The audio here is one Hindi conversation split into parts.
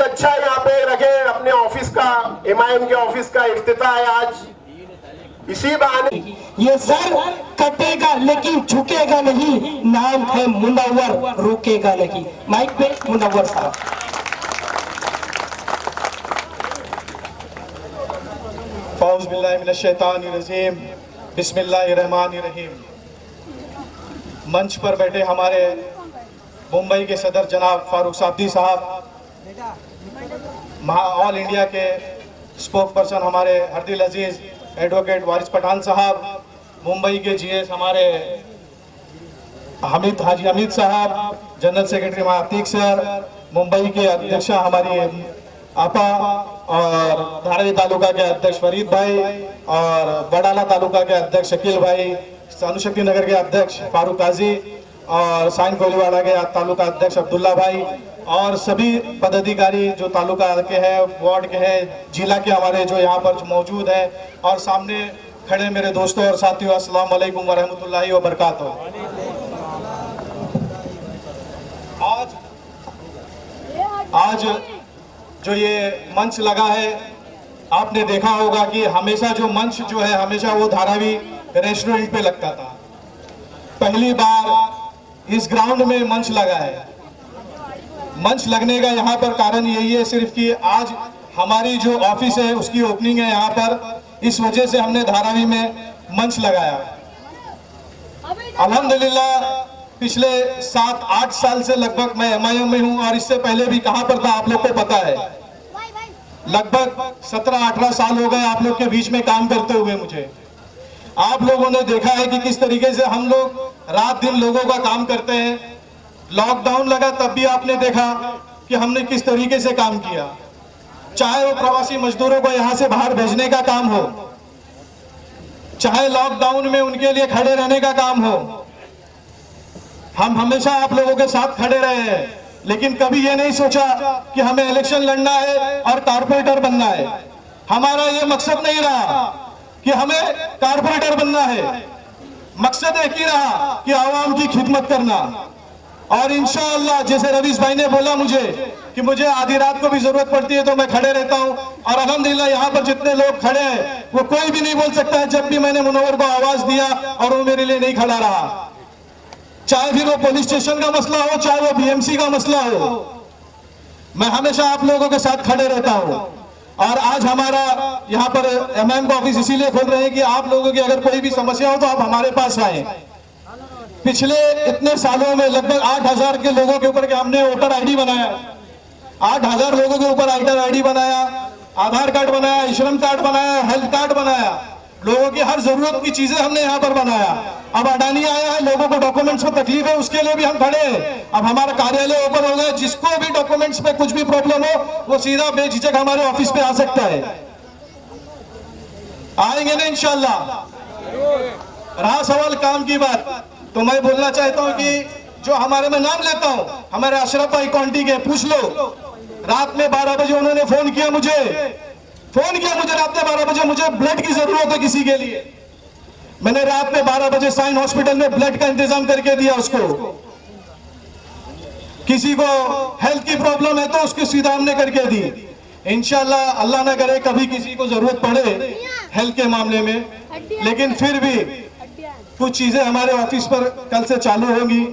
अच्छा यहाँ पे रखे अपने ऑफिस का, एमआईएम के ऑफिस का इफ्तिताह है आज। इसी बहाने ये सर कटेगा लेकिन झुकेगा नहीं, नाम है मुनव्वर, रुकेगा नहीं। माइक पे मुनव्वर साहब। फ़ौज़ बिल्लाहि मिनश शैतानिर रजीम, बिस्मिल्लाहिर्रहमानिर रहीम। मंच पर बैठे हमारे मुंबई के सदर जनाब फारूक साब्दी साहब, ऑल इंडिया के स्पोक पर्सन हमारे हरदिल अजीज़ एडवोकेट वारिस पठान साहब, मुंबई के जीएस हमारे हाजी हमीद साहब, general secretary Atiq sir, Mumbai के अध्यक्ष हमारी आपा, और धारावी तालुका के अध्यक्ष फरीद भाई, और बडाला तालुका के अध्यक्ष शकील भाई, अनुशक्ति नगर के अध्यक्ष फारूक काजी, और साइन कोलीवाड़ा के तालुका अध्यक्ष अब्दुल्ला भाई, और सभी पदाधिकारी जो तालुका के हैं, वार्ड के हैं, जिला के हमारे जो यहाँ पर मौजूद है, और सामने खड़े मेरे दोस्तों और साथियों, अस्सलाम वालेकुम वरहमतुल्लाहि वबरकातुहू। आज जो ये मंच लगा है, आपने देखा होगा कि हमेशा जो मंच जो है हमेशा वो धारावी रेस्टोरेंट पे लगता था। पहली बार इस ग्राउंड में मंच लगा है। मंच लगने का यहाँ पर कारण यही है सिर्फ कि आज हमारी जो ऑफिस है उसकी ओपनिंग है यहाँ पर, इस वजह से हमने धारावी में मंच लगाया। अल्हम्दुलिल्लाह पिछले 7-8 साल से लगभग मैं एमआईएम में हूँ, और इससे पहले भी कहाँ पर था आप लोग को पता है। लगभग 17-18 साल हो गए आप लोग के बीच में काम करते हुए मुझे। आप लोगों ने देखा है कि किस तरीके से हम लोग रात दिन लोगों का काम करते हैं। लॉकडाउन लगा तब भी आपने देखा कि हमने किस तरीके से काम किया, चाहे वो प्रवासी मजदूरों को यहाँ से बाहर भेजने का काम हो, चाहे लॉकडाउन में उनके लिए खड़े रहने का काम हो। हम हमेशा आप लोगों के साथ खड़े रहे हैं, लेकिन कभी ये नहीं सोचा कि हमें इलेक्शन लड़ना है और कारपोरेटर बनना है। हमारा ये मकसद नहीं रहा कि हमें कारपोरेटर बनना है, मकसद एक ही रहा कि आवाम की खिदमत करना। और इंशाअल्लाह जैसे रवीश भाई ने बोला मुझे कि मुझे आधी रात को भी जरूरत पड़ती है तो मैं खड़े रहता हूं, और अल्हम्दुलिल्लाह यहाँ पर जितने लोग खड़े हैं वो कोई भी नहीं बोल सकता है जब भी मैंने मुनव्वर को आवाज दिया और वो मेरे लिए नहीं खड़ा रहा। चाहे फिर वो पुलिस स्टेशन का मसला हो, चाहे वो बीएमसी का मसला हो, मैं हमेशा आप लोगों के साथ खड़े रहता हूं। और आज हमारा यहाँ पर एमआईएम का ऑफिस इसीलिए खोल रहे हैं कि आप लोगों की अगर कोई भी समस्या हो तो आप हमारे पास आए। पिछले इतने सालों में लगभग 8,000 के लोगों के ऊपर हमने वोटर आईडी बनाया, 8,000 लोगों के ऊपर वोटर आईडी बनाया, आधार कार्ड बनाया, श्रम कार्ड बनाया, हेल्थ कार्ड बनाया, लोगों की हर जरूरत की चीजें हमने यहाँ पर बनाया। अब अडानी आया है, लोगों को डॉक्यूमेंट्स में तकलीफ है, उसके लिए भी हम खड़े हैं। अब हमारा कार्यालय ओपन हो गया, जिसको भी डॉक्यूमेंट्स में कुछ भी प्रॉब्लम हो वो सीधा बेझिझक हमारे ऑफिस पे आ सकता है। आएंगे ना इंशाल्लाह। रहा सवाल काम की बात, तो मैं बोलना चाहता हूं कि जो हमारे, मैं नाम लेता हूं, हमारे अशरफ भाई क्वांटी के, पूछ लो। रात में 12 बजे उन्होंने फोन किया मुझे रात में 12 बजे मुझे ब्लड की जरूरत है किसी के लिए। मैंने रात में 12 बजे साइन हॉस्पिटल में ब्लड का इंतजाम करके दिया उसको। किसी को हेल्थ की प्रॉब्लम है तो उसको सीधा हमने करके दी। इंशाल्लाह अल्लाह ना करे कभी किसी को जरूरत पड़े हेल्थ के मामले में, लेकिन फिर भी कुछ चीजें हमारे ऑफिस पर कल से चालू होंगी,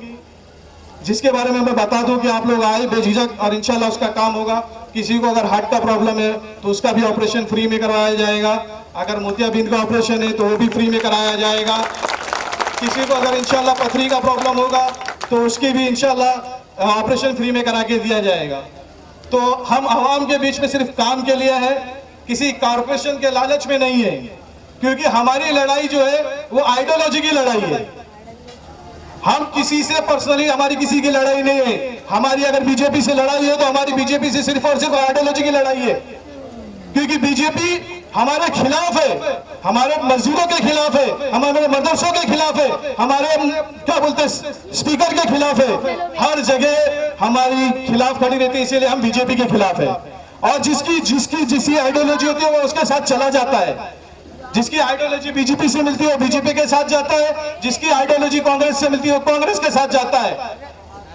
जिसके बारे में मैं बता दूं कि आप लोग आए बेझिझक, और इंशाल्लाह उसका काम होगा। किसी को अगर हार्ट का प्रॉब्लम है तो उसका भी ऑपरेशन फ्री में करवाया जाएगा, अगर मोतियाबिंद का ऑपरेशन है तो वो भी फ्री में कराया जाएगा। किसी को अगर इंशाल्लाह पथरी का प्रॉब्लम होगा तो उसकी भी इंशाल्लाह ऑपरेशन फ्री में करा के दिया जाएगा। तो हम आवाम के बीच में सिर्फ काम के लिए है, किसी कॉरपोरेशन के लालच में नहीं है, क्योंकि हमारी लड़ाई जो है वो आइडियोलॉजी की लड़ाई है। हम किसी से पर्सनली, हमारी किसी की लड़ाई नहीं है। हमारी अगर बीजेपी से लड़ाई है तो हमारी बीजेपी से सिर्फ और सिर्फ आइडियोलॉजी की लड़ाई है, क्योंकि बीजेपी हमारे खिलाफ है, हमारे मस्जिदों के खिलाफ है, हमारे मदरसों के खिलाफ है, हमारे क्या बोलते हैं स्पीकर के खिलाफ है, हर जगह हमारी खिलाफ खड़ी रहती है, इसीलिए हम बीजेपी के खिलाफ है। और जिसकी आइडियोलॉजी होती है वो उसके साथ चला जाता है। जिसकी आइडियोलॉजी बीजेपी से मिलती है वो बीजेपी के साथ जाता है, जिसकी आइडियोलॉजी कांग्रेस से मिलती है वो कांग्रेस के साथ जाता है।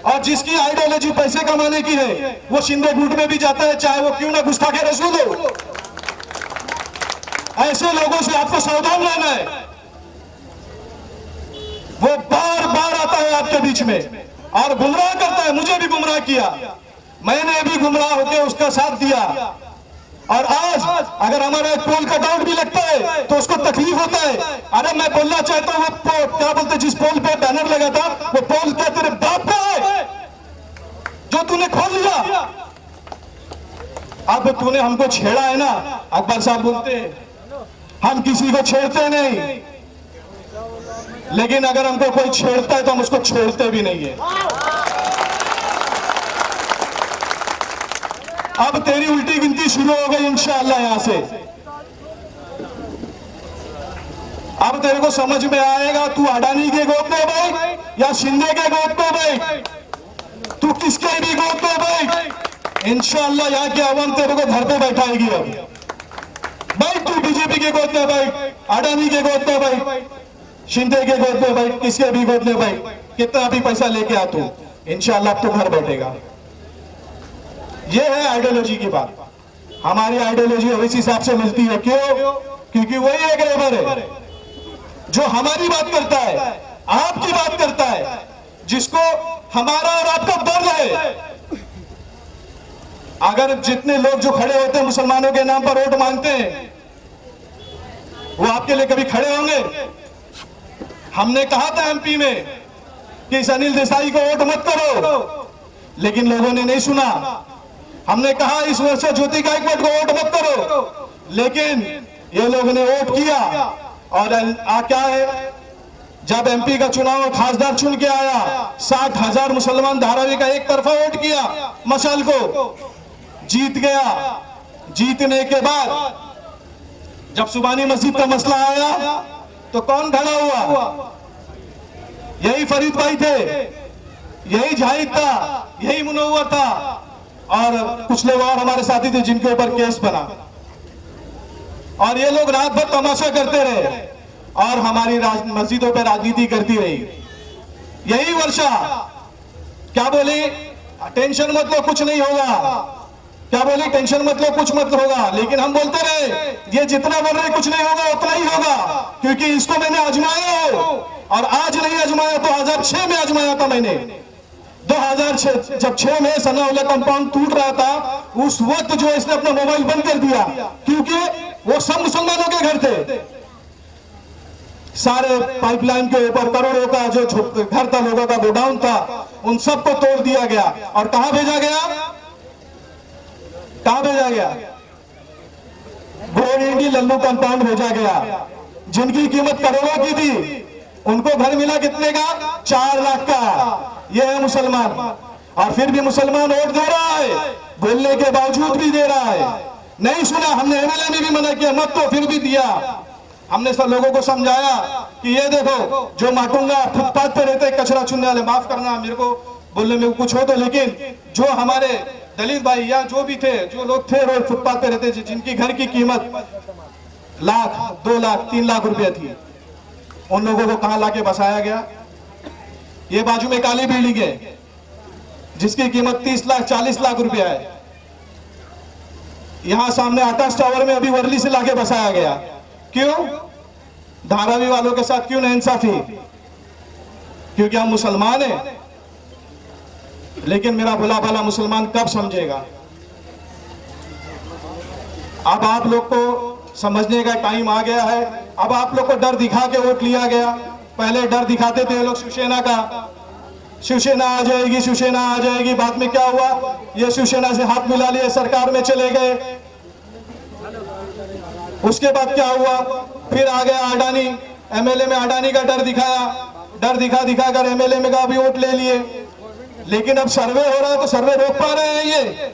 और जिसकी आइडियोलॉजी पैसे कमाने की है वो शिंदे गुट में भी जाता है, चाहे वो क्यों ना गुस्ताखे रसूल हो। ऐसे लोगों से आपको सावधान रहना है। वो बार बार आता है आपके बीच में और गुमराह करता है। मुझे भी गुमराह किया, मैंने भी गुमराह होकर उसका साथ दिया। और आज अगर हमारा एक पोल का डाउट भी लगता है तो उसको तकलीफ होता है। अरे मैं बोलना चाहता हूं, वो क्या बोलते, जिस पोल पे बैनर लगा था वो पोल क्या तेरे बाप का है जो तूने खोल लिया? अब तूने हमको छेड़ा है ना। अकबर साहब बोलते हैं हम किसी को छेड़ते नहीं, लेकिन अगर हमको कोई छेड़ता है तो हम उसको छोड़ते भी नहीं है। अब तेरी उल्टी गिनती शुरू हो गई इंशाअल्लाह। यहां से अब तेरे को समझ में आएगा तू अडानी के गोद में बैठ या शिंदे के गोद में बैठ, तू किसके भी गोद में बैठ, इंशाअल्लाह यहाँ की आवाम तेरे को घर पे बैठाएगी। अब भाई तू बीजेपी के गोद में बैठ, अडानी के गोद में बैठ, शिंदे के गोद में बैठ, किसके भी गोद में बैठ, कितना भी पैसा लेके आ तू, इंशाअल्लाह अब तो घर बैठेगा। ये है आइडियोलॉजी की बात। हमारी आइडियोलॉजी इस हिसाब से मिलती है। क्यों? क्योंकि वही एक लेबर है जो हमारी बात करता है, आपकी बात करता है, जिसको हमारा और आपका दर्द है। अगर जितने लोग जो खड़े होते हैं मुसलमानों के नाम पर वोट मांगते हैं, वो आपके लिए कभी खड़े होंगे? हमने कहा था एमपी में कि इस अनिल देसाई को वोट मत करो, लेकिन लोगों ने नहीं सुना। हमने कहा इस वर्ष ज्योति गायकवाड को वोट मत करो, लेकिन ये लोगों ने वोट किया। और क्या है, जब एमपी का चुनाव खासदार चुन के आया, 60,000 मुसलमान धारावी का एक तरफा वोट किया, मशाल को जीत गया। जीतने के बाद जब सुबानी मस्जिद का मसला आया तो कौन खड़ा हुआ? यही फरीद भाई थे, यही जाहिद था, यही मुनव्वर था, और कुछ लोग और हमारे साथी थे जिनके ऊपर केस बना। और ये लोग रात भर तमाशा करते रहे और हमारी मस्जिदों पर राजनीति करती रही। यही वर्षा क्या बोली, टेंशन मत लो कुछ नहीं होगा, क्या बोली, टेंशन मत लो कुछ मत होगा। लेकिन हम बोलते रहे ये जितना बोल रहे कुछ नहीं होगा उतना ही होगा, क्योंकि इसको मैंने आजमाया हो, और आज नहीं आजमाया, 2006 में आजमाया था मैंने। 2006 जब 6 में सनाउल्लाह कंपाउंड टूट रहा था, उस वक्त जो इसने अपना मोबाइल बंद कर दिया, क्योंकि वो सब मुसलमानों के घर थे। सारे पाइपलाइन के ऊपर करोड़ों का जो घर था, लोगों का गोडाउन था, उन सबको तोड़ दिया गया। और कहां भेजा गया? कहां भेजा गया? गोरेंडी लल्लू कंपाउंड भेजा गया, जिनकी कीमत करोड़ों की थी। उनको घर मिला कितने का? 4 लाख का। ये है मुसलमान, और फिर भी मुसलमान वोट दे रहा है, बोलने के बावजूद भी दे रहा है। नहीं सुना, हमने एमएलए में भी मना किया मत, तो फिर भी दिया। हमने सब लोगों को समझाया कि ये देखो, जो माटूंगा फुटपाथ पे रहते कचरा चुनने वाले, माफ करना मेरे को बोलने में कुछ हो तो, लेकिन जो हमारे दलित भाई या जो भी थे, जो लोग थे रोज फुटपाथ पे रहते, जिनकी घर की कीमत लाख, 2 लाख, 3 लाख रुपया थी, उन लोगों को कहां लाके बसाया गया? ये बाजू में काली बिल्डिंग है जिसकी कीमत 30 लाख 40 लाख रुपया है। यहां सामने आकाश टावर में अभी वर्ली से लाके बसाया गया। क्यों? धारावी वालों के साथ क्यों नाइंसाफी? क्योंकि हम मुसलमान हैं। लेकिन मेरा भला भला मुसलमान कब समझेगा? अब आप लोग को समझने का टाइम आ गया है। अब आप लोग को डर दिखा के वोट लिया गया। पहले डर दिखाते थे लोग शिवसेना का, शिवसेना आ जाएगी, शिवसेना आ जाएगी। बाद में क्या हुआ? ये शिवसेना से हाथ मिला लिए, सरकार में चले गए। उसके बाद क्या हुआ? फिर आ गया अडानी, एमएलए में अडानी का डर दिखाया, डर दिखा कर एमएलए में का भी वोट ले लिए। लेकिन अब सर्वे हो रहा है तो सर्वे रोक पा रहे हैं? ये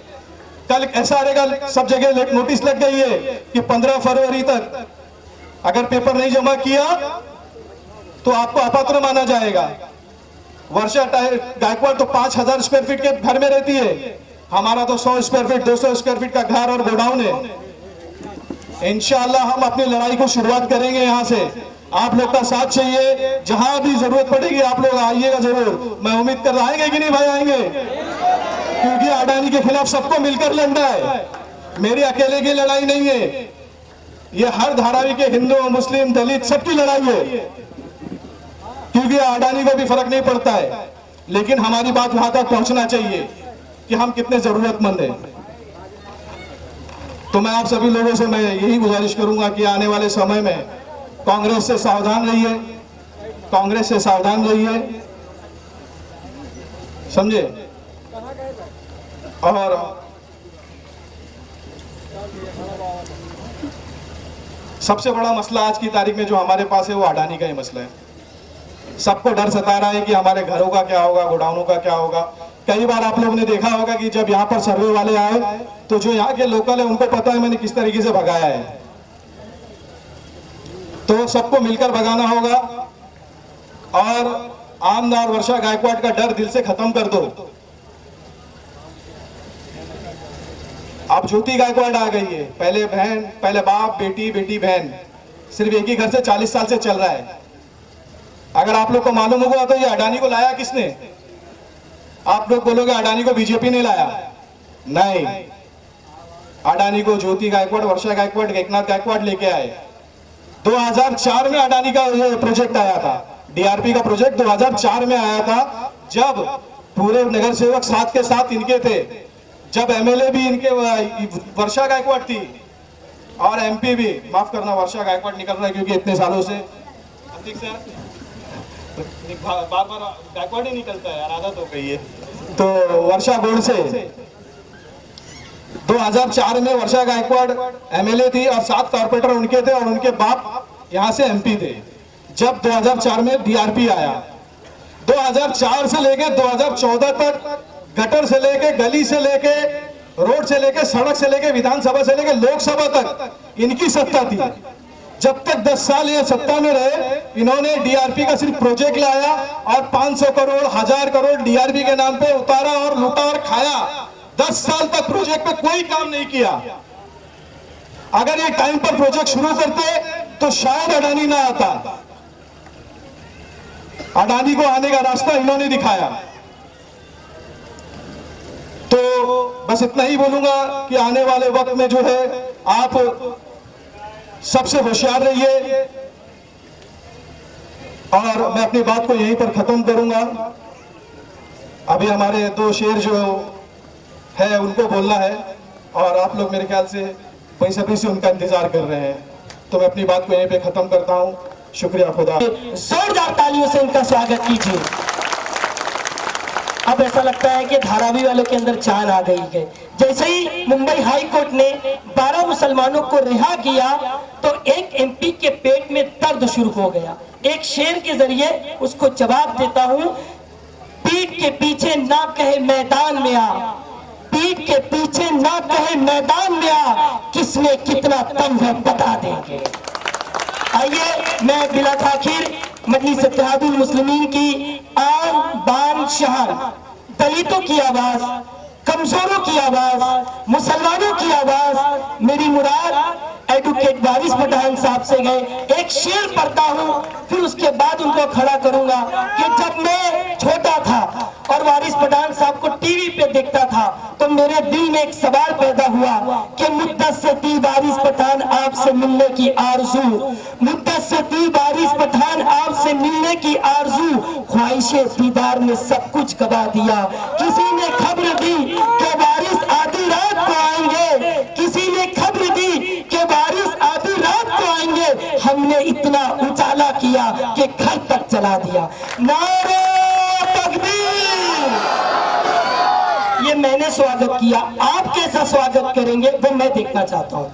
कल एसआरए का सब जगह नोटिस लग गई है कि 15 फरवरी तक अगर पेपर नहीं जमा किया तो आपको अपात्र माना जाएगा। वर्षा गायकवाड़ तो 5000 स्क्वायर फीट के घर में रहती है, हमारा तो 100 स्क्वायर फीट 200 स्क्वायर फीट का घर और गोडाउन है। इंशाअल्लाह हम अपनी लड़ाई को शुरुआत करेंगे यहाँ से। आप लोग का साथ चाहिए, जहां भी जरूरत पड़ेगी आप लोग आइएगा जरूर। मैं उम्मीद कर रहा आएंगे कि नहीं भाई आएंगे, क्योंकि अडानी के खिलाफ सबको मिलकर लड़ना है, मेरी अकेले की लड़ाई नहीं है, ये हर धारावी के हिंदू मुस्लिम दलित सबकी लड़ाई है, क्योंकि अडानी को भी फर्क नहीं पड़ता है, लेकिन हमारी बात वहां तक पहुंचना चाहिए कि हम कितने जरूरतमंद हैं। तो मैं आप सभी लोगों से मैं यही गुजारिश करूंगा कि आने वाले समय में कांग्रेस से सावधान रहिए, कांग्रेस से सावधान रहिए, समझे। और सबसे बड़ा मसला आज की तारीख में जो हमारे पास है वो अडानी का ही मसला है। सबको डर सता रहा है कि हमारे घरों का क्या होगा, गोडाउनों का क्या होगा। कई बार आप लोगों ने देखा होगा कि जब यहाँ पर सर्वे वाले आए तो जो यहाँ के लोकल है उनको पता है मैंने किस तरीके से भगाया है, तो सबको मिलकर भगाना होगा और आमदार वर्षा गायकवाड़ का डर दिल से खत्म कर दो। अब ज्योति गायकवाड़ आ गई है, पहले बहन, पहले बाप, बेटी, बेटी बहन, सिर्फ एक ही घर से 40 साल से चल रहा है। अगर आप लोग को मालूम होगा तो ये अडानी को लाया किसने? आप लोग बोलोगे अडानी को बीजेपी ने लाया, नहीं, अडानी को ज्योति गायकवाड़, वर्षा गायकवाड़, एकनाथ गायकवाड़ लेके आए। 2004 में अडानी का प्रोजेक्ट आया था, डीआरपी का प्रोजेक्ट 2004 में आया था, जब पूरे नगर सेवक साथ के साथ इनके थे, जब एमएलए भी इनके वर्षा गायकवाड़ थी और एमपी भी, माफ करना वर्षा गायकवाड़ निकल रहा है क्योंकि इतने सालों से बार बार गायकवाड़ ही निकलता है यार, आदत हो गई है। तो वर्षा गोडसे 2004 में वर्षा गायकवाड़ एमएलए थी और 7 कारपोरेटर उनके थे और उनके बाप यहाँ से एमपी थे। जब 2004 में डीआरपी आया, 2004 से लेके 2014 तक गटर से लेके, गली से लेके, रोड से लेके, सड़क से लेके, विधानसभा से लेके लोकसभा तक इनकी सत्ता थी। जब तक 10 साल ये सत्ता में रहे, इन्होंने डीआरपी का सिर्फ प्रोजेक्ट लाया और 500 करोड़, 1000 करोड़ डीआरपी के नाम पे उतारा और लूटा और खाया। 10 साल तक प्रोजेक्ट पे कोई काम नहीं किया। अगर ये टाइम पर प्रोजेक्ट शुरू करते तो शायद अडानी ना आता। अडानी को आने का रास्ता इन्होंने दिखाया। तो बस इतना ही बोलूंगा कि आने वाले वक्त में जो है आप सबसे होशियार रहिए और मैं अपनी बात को यहीं पर खत्म करूंगा। अभी हमारे 2 शेर जो है उनको बोलना है और आप लोग मेरे ख्याल से बेसब्री से उनका इंतजार कर रहे हैं, तो मैं अपनी बात को यहीं पे खत्म करता हूं। शुक्रिया, खुदा। जोरदार तालियों से इनका स्वागत कीजिए। अब ऐसा लगता है कि धारावी वालों के अंदर जान आ गई है। जैसे ही मुंबई हाई कोर्ट ने 12 मुसलमानों को रिहा किया तो एक एमपी के पेट में दर्द शुरू हो गया। एक शेर के जरिए उसको जवाब देता हूं, पीठ के पीछे ना कहे मैदान में आ, पीठ के पीछे ना कहे मैदान में आ, किसमें कितना दम है बता देंगे। आइए मैं बिला ताखिर मजलिस इत्तेहादुल मुस्लिमीन की आन बान शान, दलितों की आवाज, कमजोरों की आवाज, मुसलमानों की आवाज, मेरी मुराद एडवोकेट वारिस पठान साहब से गए। एक शेर पढ़ता हूं, फिर उसके बाद उनको खड़ा करूंगा कि जब मैं छोटा था और वारिस पठान साहब को टीवी पे देखता था तो मेरे दिल में एक सवाल पैदा हुआ कि मुद्दत से थी वारिस पठान आपसे मिलने की आरज़ू, मुद्दत से थी वारिस पठान आपसे मिलने की आरज़ू, ख्वाहिशे दीदार ने सब कुछ गवा दिया। किसी ने खबर दी कि वारिस आधी रात को आएंगे, किसी ने खबर दी कि वारिस आधी रात को आएंगे, हमने इतना उजाला किया कि घर तक जला दिया। नारे तकबीर। ये मैंने स्वागत किया, आप कैसा स्वागत करेंगे वो मैं देखना चाहता हूं।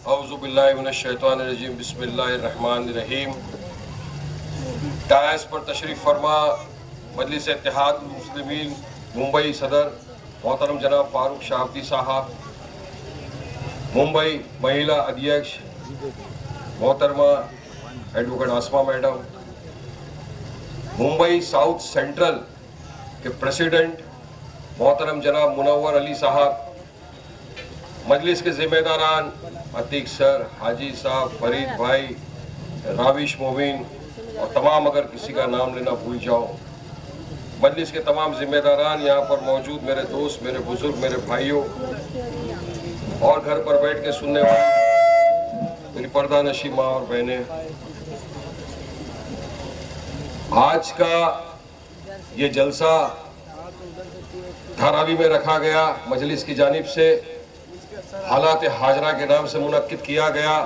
औज़ुबिल्लाहि मिनश्शैतानिर्रजीम, बिस्मिल्लाहिर्रहमानिर्रहीम। डायस पर तशरीफ फरमा मजलिस इत्तेहाद मुस्लिमीन मुंबई सदर मोहतरम जनाब फारूक शाहब्दी साहब, मुंबई महिला अध्यक्ष मोहतरमा एडवोकेट आसमा मैडम, मुंबई साउथ सेंट्रल के प्रेसिडेंट मोहतरम जनाब मुनव्वर अली साहब, मजलिस के जिम्मेदारान अतीक सर, हाजी साहब, फरीद भाई, राविश मोमिन और तमाम अगर किसी का नाम लेना भूल जाओ, मजलिस के तमाम जिम्मेदारान, यहाँ पर मौजूद मेरे दोस्त, मेरे बुजुर्ग, मेरे भाइयों और घर पर बैठ के सुनने वाले मेरी पर्दा नशी माँ और बहनें, आज का ये जलसा धारावी में रखा गया, मजलिस की जानिब से हालात हाजरा के नाम से मुनक्किद किया गया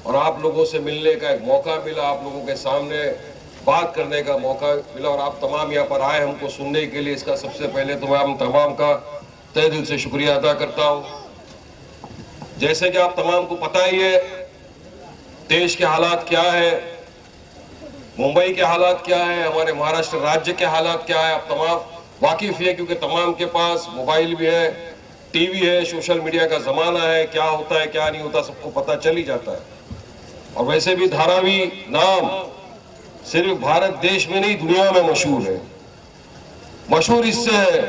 और आप लोगों से मिलने का एक मौका मिला, आप लोगों के सामने बात करने का मौका मिला और आप तमाम यहाँ पर आए हमको सुनने के लिए। इसका सबसे पहले तो मैं हम तमाम का तहे दिल से शुक्रिया अदा करता हूँ। जैसे कि आप तमाम को पता ही है देश के हालात क्या है, मुंबई के हालात क्या है, हमारे महाराष्ट्र राज्य के हालात क्या है, आप तमाम वाकिफ है क्योंकि तमाम के पास मोबाइल भी है, टीवी है, सोशल मीडिया का जमाना है, क्या होता है क्या नहीं होता सबको पता चल ही जाता है। और वैसे भी धारावी नाम सिर्फ भारत देश में नहीं दुनिया में मशहूर है। मशहूर इससे है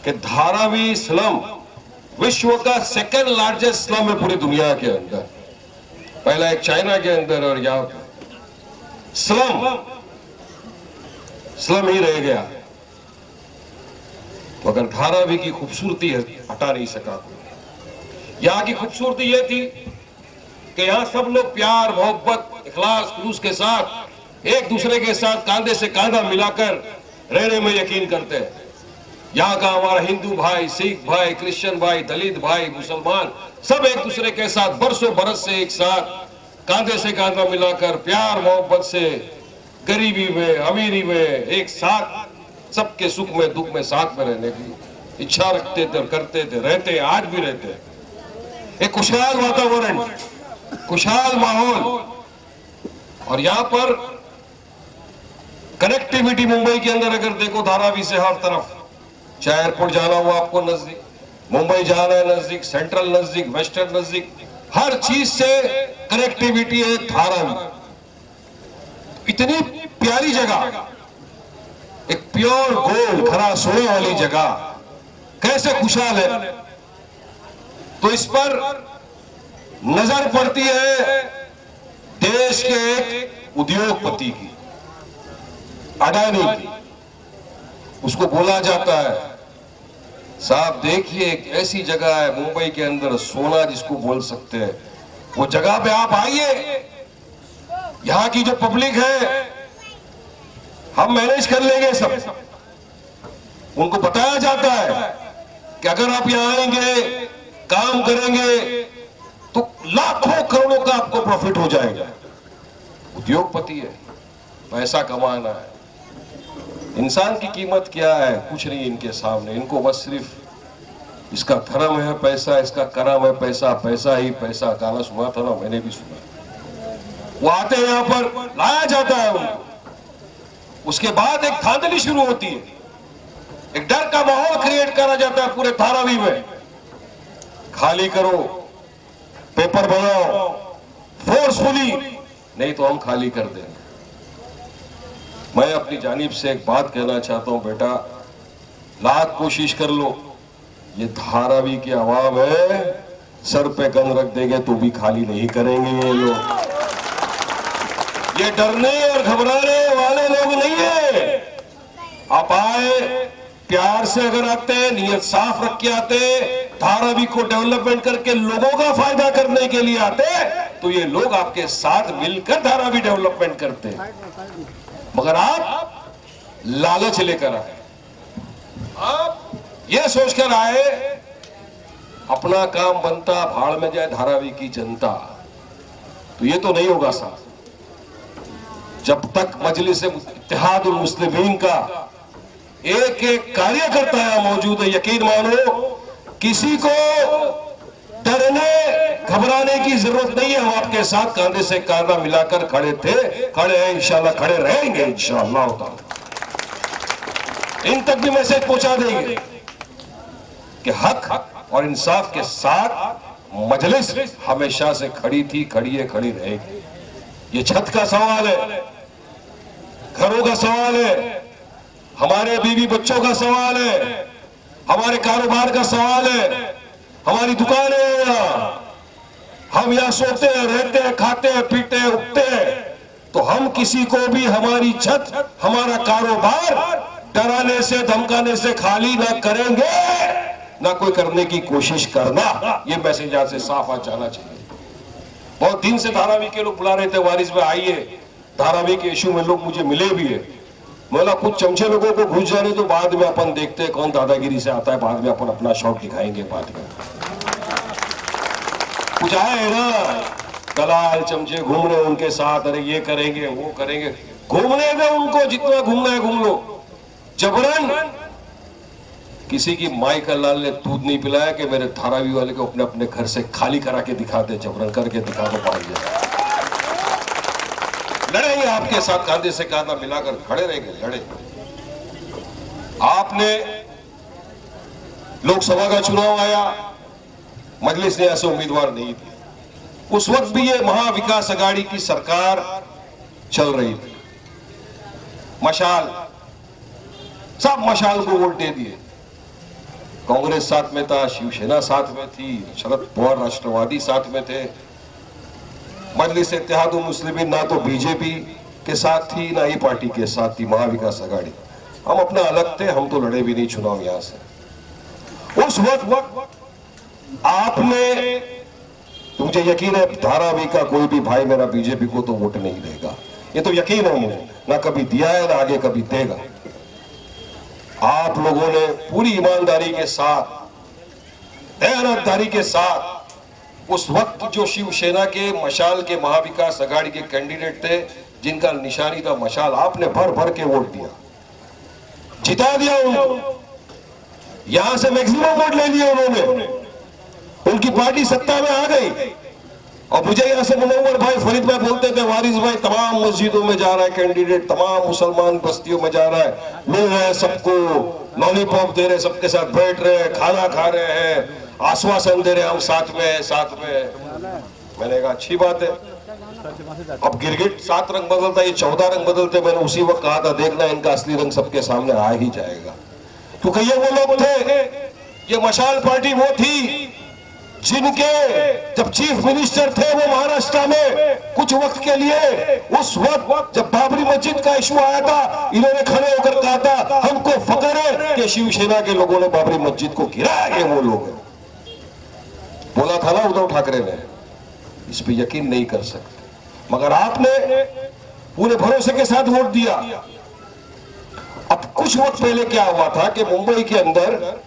कि धारावी स्लम विश्व का सेकंड लार्जेस्ट स्लम है पूरी दुनिया के अंदर, पहला एक चाइना के अंदर और यहाँ स्लम ही रह गया, मगर धारावी की खूबसूरती हटा नहीं सका। यहाँ की खूबसूरती ये थी कि यहाँ सब लोग प्यार मोहब्बत इखलास खुलूस के साथ एक दूसरे के साथ कांधे से कांधा मिलाकर रहने में यकीन करते हैं। यहाँ का हमारा हिंदू भाई, सिख भाई, क्रिश्चियन भाई, दलित भाई, मुसलमान सब एक दूसरे के साथ बरसों बरस से एक साथ कांधे से कांधा मिलाकर प्यार मोहब्बत से गरीबी में अमीरी में एक साथ सबके सुख में दुख में साथ में रहने की इच्छा रखते थे, करते थे, रहते आज भी रहते हैं। एक खुशहाल वातावरण, खुशहाल माहौल और यहाँ पर कनेक्टिविटी मुंबई के अंदर अगर देखो धारावी से हर तरफ, चाहे एयरपोर्ट जाना हो आपको नजदीक, मुंबई जाना है नजदीक, सेंट्रल नजदीक, वेस्टर्न नजदीक, हर चीज से कनेक्टिविटी है धारावी। इतनी प्यारी जगह, एक प्योर गोल्ड खरा सोने वाली जगह कैसे खुशहाल है। तो इस पर नजर पड़ती है देश के एक उद्योगपति की, अडानी की। उसको बोला जाता है साहब देखिए एक ऐसी जगह है मुंबई के अंदर, सोना जिसको बोल सकते हैं, वो जगह पे आप आइए, यहाँ की जो पब्लिक है हम मैनेज कर लेंगे सब। उनको बताया जाता है कि अगर आप यहाँ आएंगे काम करेंगे तो लाखों करोड़ों का आपको प्रॉफिट हो जाएगा। उद्योगपति है, पैसा कमाना है। इंसान की कीमत क्या है, कुछ नहीं इनके सामने। इनको बस सिर्फ इसका धर्म है पैसा, इसका करम है पैसा, पैसा ही पैसा। गाना सुना था ना, मैंने भी सुना। वो आते हैं यहाँ पर, लाया जाता है उनको, उसके बाद एक धांधली शुरू होती है, एक डर का माहौल क्रिएट करा जाता है पूरे धारावी में। खाली करो, पेपर बनाओ फोर्सफुली, नहीं तो हम खाली कर देंगे। मैं अपनी जानिब से एक बात कहना चाहता हूं बेटा, लाख कोशिश कर लो, ये धारावी की आवाम है, सर पे गन रख देंगे तो भी खाली नहीं करेंगे ये लोग। ये डरने और घबराने वाले लोग नहीं है। आप आए प्यार से, अगर आते हैं नियत साफ रख के आते, धारावी को डेवलपमेंट करके लोगों का फायदा करने के लिए आते, तो ये लोग आपके साथ मिलकर धारावी डेवलपमेंट करते हैं। मगर आप लालच लेकर आए, आप ये सोचकर आए अपना काम बनता, भाड़ में जाए धारावी की जनता, तो ये तो नहीं होगा साहब। जब तक मजलिस इत्तेहादुल मुस्लिमीन का एक एक कार्यकर्ता यहाँ मौजूद है, यकीन मानो किसी को डरने घबराने घबराने की जरूरत नहीं है, हम आपके साथ कंधे से कंधा मिलाकर खड़े थे, खड़े हैं, इंशाल्लाह खड़े रहेंगे इंशाल्लाह। इन तक भी मैसेज पहुंचा देंगे कि हक और इंसाफ के साथ मजलिस हमेशा से खड़ी थी, खड़ी है, खड़ी रहेगी। ये छत का सवाल है, घरों का सवाल है, हमारे बीवी बच्चों का सवाल है, हमारे कारोबार का सवाल है, हमारी दुकानें हैं यहाँ, हम यहाँ सोते हैं, रहते हैं, खाते हैं, पीते हैं, उठते हैं, तो हम किसी को भी हमारी छत, हमारा कारोबार डराने से धमकाने से खाली ना करेंगे, ना कोई करने की कोशिश करना। ये मैसेज यहाँ से साफ आ जाना चाहिए। बहुत दिन से धारावी के लोग बुला रहे थे, वारिस में आइए, धारावी के इशू में लोग मुझे मिले भी है। बोला कुछ चमचे लोगों को घुस जाने तो बाद में अपन देखते हैं कौन दादागिरी से आता है, बाद में अपन अपना शौक दिखाएंगे। बाद में कुछ आए ना दलाल चमचे घूम रहे उनके साथ, अरे ये करेंगे वो करेंगे, घूमने दे उनको, जितना घूमना है घूम लो। जबरन किसी की माई का लाल ने दूध नहीं पिलाया कि मेरे धारावी वाले को अपने अपने घर से खाली करा के दिखा दे, जबरन करके दिखा दो। लड़ेंगे आपके साथ, कांधे से कांधा मिलाकर खड़े रहेंगे, लड़ेंगे। आपने लोकसभा का चुनाव आया, मजलिस ने ऐसे उम्मीदवार नहीं दिए, उस वक्त भी ये महाविकास अघाड़ी की सरकार चल रही थी। मशाल, सब मशाल को वोट दे दिए। कांग्रेस साथ में था, शिवसेना साथ में थी, शरद पवार राष्ट्रवादी साथ में थे, मजलिस इत्तेहाद मुस्लिमीन ना तो बीजेपी के साथ थी ना ही पार्टी के साथ थी, महाविकास अघाड़ी। हम अपना अलग थे, हम तो लड़े भी नहीं चुनाव यहां से। उस वक्त आपने, मुझे यकीन है धारावी का कोई भी भाई मेरा बीजेपी को तो वोट नहीं देगा, ये तो यकीन है मुझे, ना कभी दिया है ना आगे कभी देगा। आप लोगों ने पूरी ईमानदारी के साथ, दयानतदारी के साथ, उस वक्त जो शिवसेना के मशाल के महाविकास अघाड़ी के कैंडिडेट थे, जिनका निशानी था मशाल, आपने भर भर के वोट दिया, जिता दिया उनको। यहां से मैक्सिमम वोट ले लिए उन्होंने, उनकी पार्टी सत्ता में आ गई। और मुझे यहां से मुनव्वर भाई फरीद भाई बोलते थे, वारिस भाई तमाम मस्जिदों में जा रहा है कैंडिडेट, तमाम मुसलमान बस्तियों में जा रहा है, मिल रहे हैं सबको, लॉलीपॉप दे रहे, सबके साथ बैठ रहे हैं, खाना खा रहे हैं, आश्वासन दे रहे हम साथ में साथ में। मैंने कहा अच्छी बात है। अब गिरगिट 7 रंग बदलता, ये 14 रंग बदलते। मैंने उसी वक्त कहा था देखना इनका असली रंग सबके सामने आ ही जाएगा, क्योंकि ये वो लोग थे, ये मशाल पार्टी वो थी जिनके जब चीफ मिनिस्टर थे वो महाराष्ट्र में कुछ वक्त के लिए, उस वक्त जब बाबरी मस्जिद का इशू आया था, इन्होंने खड़े होकर कहा था हमको फख्र है कि शिवसेना के लोगों ने बाबरी मस्जिद को गिराया। ये वो लोग हैं, बोला था ना उद्धव ठाकरे ने। इस पे यकीन नहीं कर सकते, मगर आपने पूरे भरोसे के साथ वोट दिया। अब कुछ वक्त पहले क्या हुआ था कि मुंबई के अंदर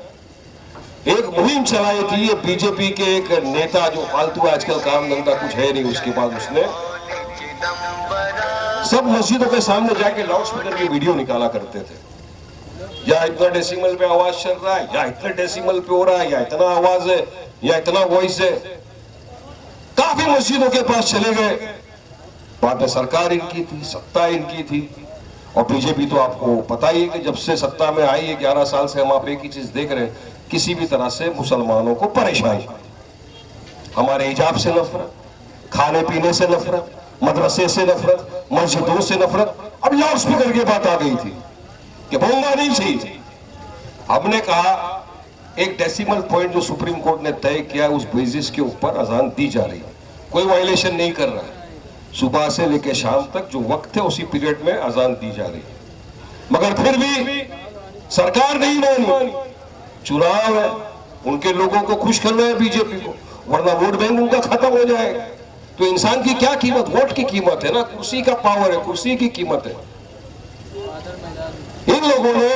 एक मुहिम चलाई थी, ये बीजेपी के एक नेता जो फालतू आजकल काम धंधा कुछ है नहीं, उसके बाद उसने सब मस्जिदों के सामने जाके लाउड स्पीकर की वीडियो निकाला करते थे, या इतना डेसिमल पे आवाज चल रहा है, या इतने डेसिमल पे हो रहा है, या इतना आवाज है, या इतना वॉइस है। काफी मस्जिदों के पास चले गए। बाद में सरकार इनकी थी, सत्ता इनकी थी, और बीजेपी तो आपको पता ही है कि जब से सत्ता में आई है 11 साल से हम आप एक ही चीज देख रहे हैं, किसी भी तरह से मुसलमानों को परेशानी, हमारे हिजाब से नफरत, खाने पीने से नफरत, मदरसे से नफरत, मस्जिदों से नफरत। अब लाउड स्पीकर की बात आ गई थी कि बोलना नहीं चाहिए। हमने कहा एक डेसिमल पॉइंट जो सुप्रीम कोर्ट ने तय किया उस बेसिस के ऊपर अजान दी जा रही है, कोई वायलेशन नहीं कर रहा है। सुबह से लेकर शाम तक जो वक्त है उसी पीरियड में अजान दी जा रही है, मगर फिर भी सरकार नहीं मानी। चुनाव है, उनके लोगों को खुश करना है बीजेपी को, वरना वोट बैंक उनका खत्म हो जाएगा। तो इंसान की क्या कीमत, वोट की कीमत है ना, कुर्सी का पावर है, कुर्सी की कीमत है। इन लोगों ने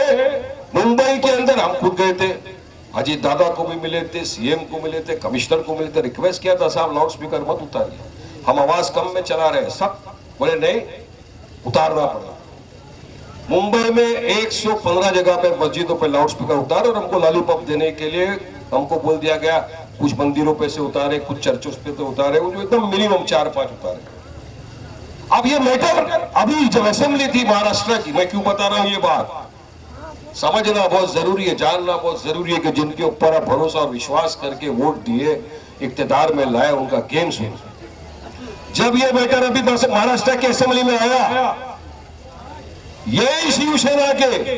मुंबई के अंदर, हम खुद गए थे, अजीत दादा को भी मिले थे, सीएम को मिले थे, कमिश्नर को मिले थे, रिक्वेस्ट किया था साहब लाउड स्पीकर मत उतारिए, हम आवाज कम में चला रहे हैं। सब बोले नहीं, उतारना पड़ा। मुंबई में 115 जगह पे मस्जिदों पे लाउड स्पीकर उतारे और हमको लॉलीपॉप देने के लिए हमको बोल दिया गया कुछ मंदिरों पे से उतारे, कुछ चर्चों पे तो उतारे, वो जो एकदम मिनिमम 4-5 उतारे। अब ये मैटर अभी जब असेंबली थी महाराष्ट्र की, मैं क्यों बता रहा हूं ये बात, समझना बहुत जरूरी है, जानना बहुत जरूरी है कि जिनके ऊपर आप भरोसा और विश्वास करके वोट दिए, इक्तदार में लाए, उनका गेम सुनो। जब ये मैटर अभी महाराष्ट्र की असेंबली में आया, यही शिवसेना के,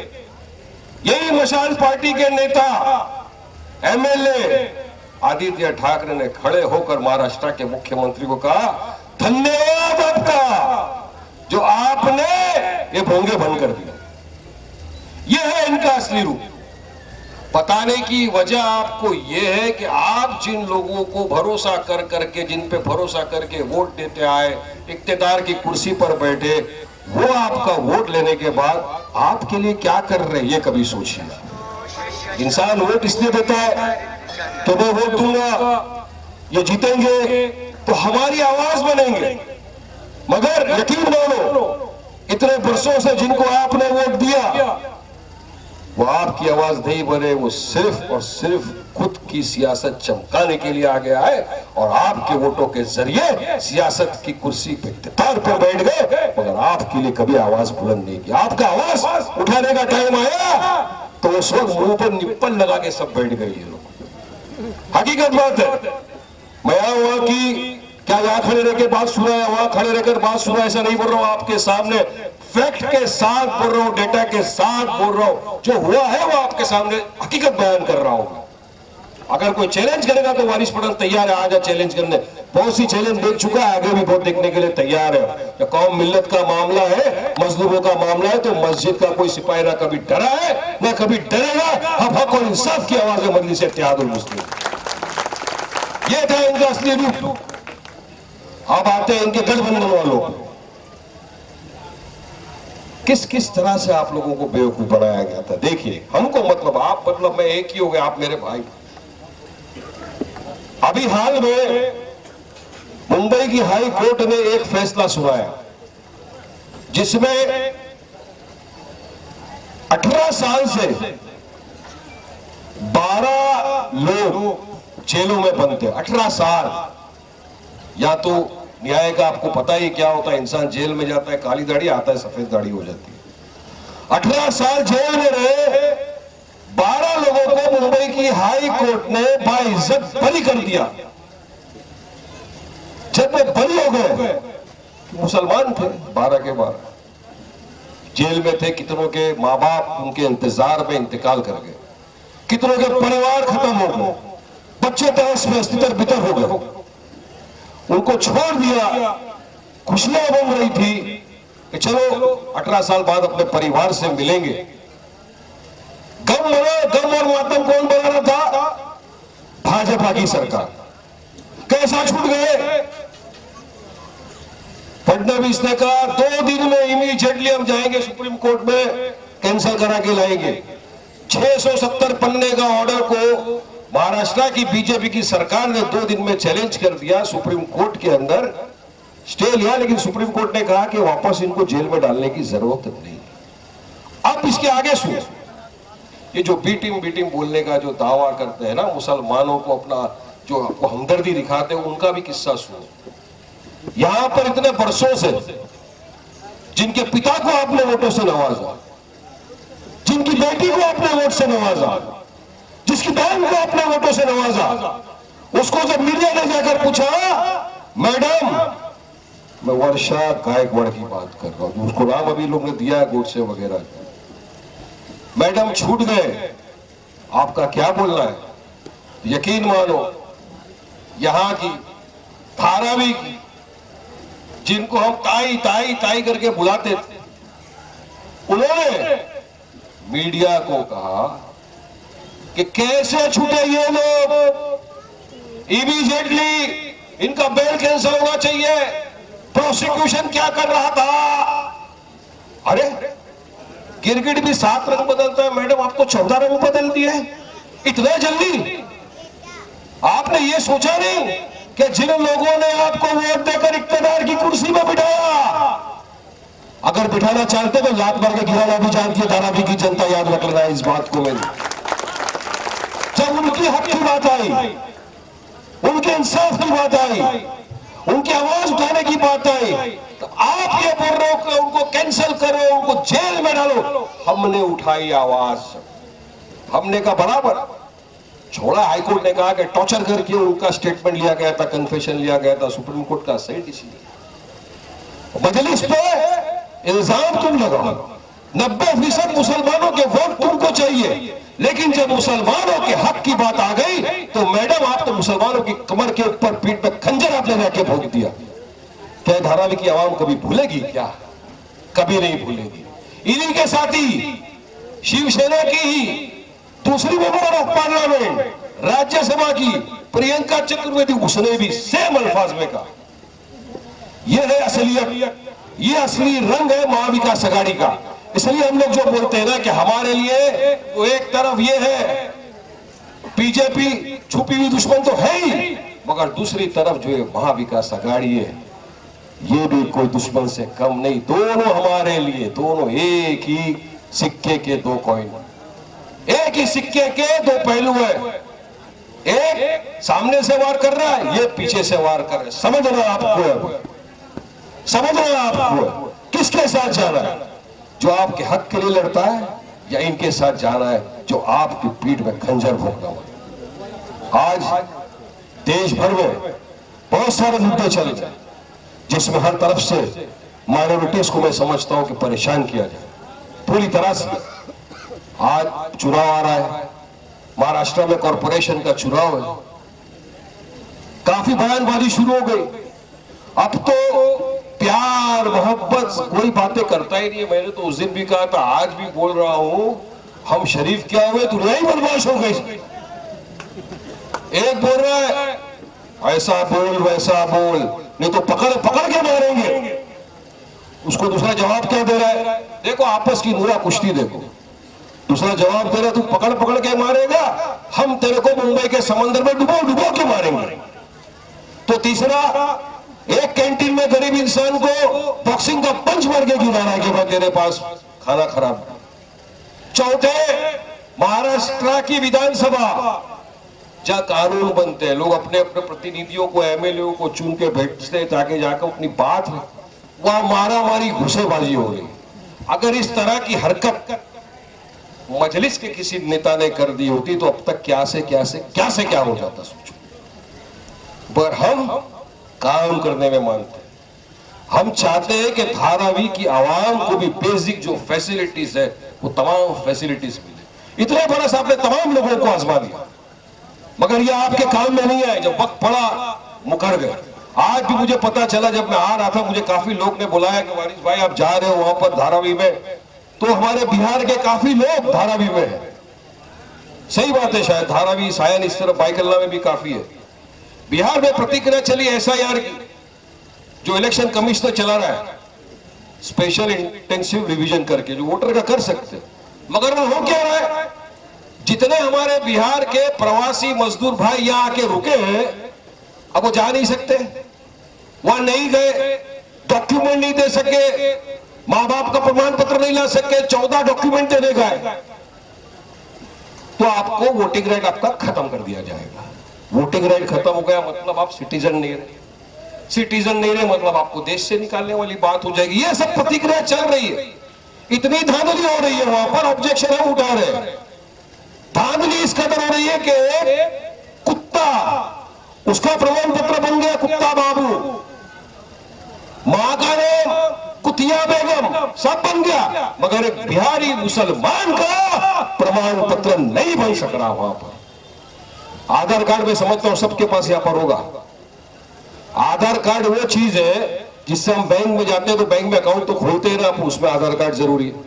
यही मशाल पार्टी के नेता एमएलए आदित्य ठाकरे ने खड़े होकर महाराष्ट्र के मुख्यमंत्री को कहा, धन्यवाद आपका जो आपने ये भोंगे बंद कर दिया। ये है इनका असली रूप। बताने की वजह आपको ये है कि आप जिन लोगों को भरोसा कर करके, जिन पे भरोसा करके वोट देते आए, इक्तदार की कुर्सी पर बैठे, वो आपका वोट लेने के बाद आपके लिए क्या कर रहे हैं ये कभी सोचिए। इंसान वोट इसलिए देता है तो मैं वोट दूंगा, ये जीतेंगे तो हमारी आवाज बनेंगे, मगर यकीन मानो इतने वर्षों से जिनको आपने वोट दिया वो आपकी आवाज नहीं बने, वो सिर्फ और सिर्फ खुद की सियासत चमकाने के लिए आ गया है और आपके वोटों के जरिए सियासत की कुर्सी पे इख्तियार पर बैठ गए, मगर आपके लिए कभी आवाज बुलंद नहीं की। आपका आवाज उठाने का टाइम आया तो उस वक्त मुंह पर निप्पल लगा के सब बैठ गए ये लोग। हकीकत बात है, मैं यहाँ वहां की क्या यहाँ खड़े रह के बात सुना है, वहां खड़े रहकर बात सुना, ऐसा नहीं बोल रहा हूं, आपके सामने फैक्ट के साथ बोल रहा हूं, डेटा के साथ बोल रहा हूं, जो हुआ है वो आपके सामने हकीकत बयान कर रहा हूं। अगर कोई चैलेंज करेगा तो वारिस पठान तैयार है, आजा चैलेंज करने, बहुत सी चैलेंज देख चुका है, आगे भी बहुत देखने के लिए तैयार है। कौम मिल्लत का मामला है, मजलूमों का मामला है, तो मस्जिद का कोई सिपाही ना कभी डरा है ना कभी डरेगा। हम हक और इंसाफ की आवाज में मजलिस इत्तेहादुल मुस्लिम, ये था इनका असली रूप। अब आते हैं इनके गठबंधन वालों, किस किस तरह से आप लोगों को बेवकूफ बनाया गया था। देखिए, हमको मतलब आप, मतलब मैं एक ही हो गया, आप मेरे भाई। अभी हाल में मुंबई की हाई कोर्ट ने एक फैसला सुनाया जिसमें 18 साल से 12 लोग जेलों में बंद थे। 18 साल, या तो न्याय का आपको पता ही क्या होता है, इंसान जेल में जाता है, काली दाढ़ी, आता है सफेद दाढ़ी हो जाती है। 18 साल जेल में रहे 12 लोगों को मुंबई की हाई कोर्ट ने बाइज्जत बरी कर दिया। जब वे बरी हो गए, मुसलमान थे 12 के 12, जेल में थे, कितनों के माँ बाप उनके इंतजार में इंतकाल कर गए, कितनों के परिवार खत्म हो गए, बच्चे तहस में तितर बितर हो गए, उनको छोड़ दिया। खुशियां बन रही थी कि चलो 18 साल बाद अपने परिवार से मिलेंगे। गम और मातम कौन बना रहा था? भाजपा की सरकार। कैसा छूट गए? फडणवीस ने कहा 2 दिन में इमीडिएटली हम जाएंगे सुप्रीम कोर्ट में, कैंसिल करा के लाएंगे। 670 पन्ने का ऑर्डर को महाराष्ट्र की बीजेपी की सरकार ने 2 दिन में चैलेंज कर दिया सुप्रीम कोर्ट के अंदर, स्टे लिया, लेकिन सुप्रीम कोर्ट ने कहा कि वापस इनको जेल में डालने की जरूरत नहीं। अब इसके आगे सुन, ये जो बी टीम बोलने का जो दावा करते हैं ना, मुसलमानों को अपना जो आपको हमदर्दी दिखाते हैं, उनका भी किस्सा सुनो। यहां पर इतने वर्षों से जिनके पिता को आपने वोटों से नवाजा, जिनकी बेटी को आपने वोट से नवाजा, जिसकी बहन को आपने वोटों से नवाजा, उसको जब मीडिया ने जाकर पूछा, मैडम, मैं वर्षा गायकवाड़ की बात कर रहा हूं, उसको नाम अभी लोग ने दिया है गोडसे वगैरह, मैडम छूट गए, आपका क्या बोलना है? यकीन मानो यहां की धारावी की, जिनको हम ताई ताई ताई करके बुलाते थे, उन्होंने मीडिया को कहा कि कैसे छूटे ये लोग, इमीडिएटली इनका बेल कैंसिल होना चाहिए। प्रोसिक्यूशन क्या कर रहा था? अरे गिरगिट भी 7 रंग बदलता है, मैडम आप तो 14 रंग बदल दिए इतना जल्दी। आपने ये सोचा नहीं कि जिन लोगों ने आपको वोट देकर इक्तदार की कुर्सी में बिठाया, अगर बिठाना चाहते तो लात मार के गिराना भी जानती है धारावी की जनता, याद रख लेना इस बात को। मेरी जब उनकी हक की बात आई, उनके इंसाफ की बात आई, उनकी आवाज उठाने की बात आई, तो आप ये बोल रहे हो कि उनको कैंसिल करो, उनको जेल में डालो। हमने उठाई आवाज, हमने कहा बराबर छोड़ा। हाईकोर्ट ने कहा कि टॉर्चर करके उनका स्टेटमेंट लिया गया था, कन्फेशन लिया गया था, सुप्रीम कोर्ट का सही डिसीजन। मजलिस पे इल्जाम तुम लगाओ, 90% मुसलमानों के वोट तुमको चाहिए, लेकिन जब मुसलमानों के हक की बात आ गई तो मैडम आप तो मुसलमानों की कमर के ऊपर पीठ पे खंजर आपने रख भोग दिया। क्या धारावी की आवाम कभी भूलेगी? क्या कभी नहीं भूलेगी। इन्हीं के साथी शिवसेना की ही दूसरी मेंबर ऑफ पार्लियामेंट राज्यसभा की प्रियंका चतुर्वेदी, उसने भी सेम अल्फाज में कहा यह है असलियत, ये असली रंग है महाविकास आघाड़ी का। इसलिए हम लोग जो बोलते हैं ना कि हमारे लिए वो एक तरफ ये है बीजेपी छुपी हुई दुश्मन तो है ही, मगर दूसरी तरफ जो है महाविकास आघाड़ी है, ये भी कोई दुश्मन से कम नहीं। दोनों हमारे लिए, दोनों एक ही सिक्के के दो कॉइन, एक ही सिक्के के दो पहलू है। एक सामने से वार कर रहा है, ये पीछे से वार कर रहा है। समझना आपको, समझना आपको किसके साथ जाना है, जो आपके हक के लिए लड़ता है, या इनके साथ जाना है जो आपकी पीठ में खंजर भोंकता हुआ। आज देश भर में बहुत सारे मुद्दे चल रहे हैं जिसमें हर तरफ से माइनॉरिटीज को मैं समझता हूं कि परेशान किया जाए पूरी तरह से। आज चुनाव आ रहा है, महाराष्ट्र में कॉरपोरेशन का चुनाव है, काफी बयानबाजी शुरू हो गई। अब तो प्यार मोहब्बत कोई बातें करता ही नहीं है। मैंने तो उस दिन भी कहा था, आज भी बोल रहा हूं, हम शरीफ क्या हुए, दुनिया ही बदमाश हो गई। एक बोल रहा है ऐसा बोल वैसा बोल, नहीं तो पकड़ पकड़ के मारेंगे। उसको दूसरा जवाब क्या दे रहा है, देखो आपस की नूरा कुश्ती देखो। दूसरा जवाब दे रहा है तू पकड़ पकड़ के मारेगा, हम तेरे को मुंबई के समंदर में डुबो डुबो के मारेंगे। तो तीसरा, एक कैंटीन में गरीब इंसान को बॉक्सिंग का पंच मार के गिराना है कि भाई तेरे पास खाना खराब। चौथे, महाराष्ट्र की विधानसभा जहां कानून बनते हैं, लोग अपने अपने प्रतिनिधियों को, एमएलए को चुन के भेजते ताकि जाकर अपनी बात, वहां मारा मारी घुसेबाजी हो रही। अगर इस तरह की हरकत मजलिस के किसी नेता ने कर दी होती तो अब तक क्या से क्या हो जाता सोचो। पर हम काम करने में मानते हैं, हम चाहते हैं कि धारावी की आवाम को भी बेसिक जो फैसिलिटीज है वो तमाम फैसिलिटीज मिले। इतने बरस आपने तमाम लोगों को आजमा दिया, मगर ये आपके काम में नहीं आए। जब वक्त पड़ा मुकर गए। आज भी मुझे पता चला, जब मैं आ रहा था, मुझे काफी लोग ने बुलाया कि वारिस भाई आप जा रहे हो वहां पर धारावी में, तो हमारे बिहार के काफी लोग धारावी में है। सही बात है, शायद धारावी सायन इस तरफ बाइकल्ला में भी काफी है। बिहार में प्रतिक्रिया चली एसआईआर की, जो इलेक्शन कमिश्नर चला रहा है, स्पेशल इंटेंसिव रिवीजन करके, जो वोटर का कर सकते हैं। मगर वो हो क्या रहा है, जितने हमारे बिहार के प्रवासी मजदूर भाई यहाँ आके रुके हैं, अब वो जा नहीं सकते, वहां नहीं गए, डॉक्यूमेंट नहीं दे सके, माँ बाप का प्रमाण पत्र नहीं ला सके, 14 डॉक्यूमेंट देने गए, तो आपको वोटिंग राइट आपका खत्म कर दिया जाएगा। वोटिंग राइट खत्म हो गया मतलब आप सिटीजन नहीं रहे, सिटीजन नहीं रहे मतलब आपको देश से निकालने वाली बात हो जाएगी। ये सब प्रतिक्रिया चल रही है, इतनी धांधली हो रही है, वहां पर ऑब्जेक्शन हम उठा रहे हैं। धांधली इस कदर हो रही है कि एक कुत्ता, उसका प्रमाण पत्र बन गया कुत्ता बाबू, मां का नाम कुतिया बेगम, सब बन गया, मगर एक बिहारी मुसलमान का प्रमाण पत्र नहीं बन सक रहा वहां पर। आधार कार्ड में समझता हूं सबके पास यहां पर होगा। आधार कार्ड वो चीज है जिससे हम बैंक में जाते हैं तो बैंक में अकाउंट तो खोलते ही ना, उसमें आधार कार्ड जरूरी है।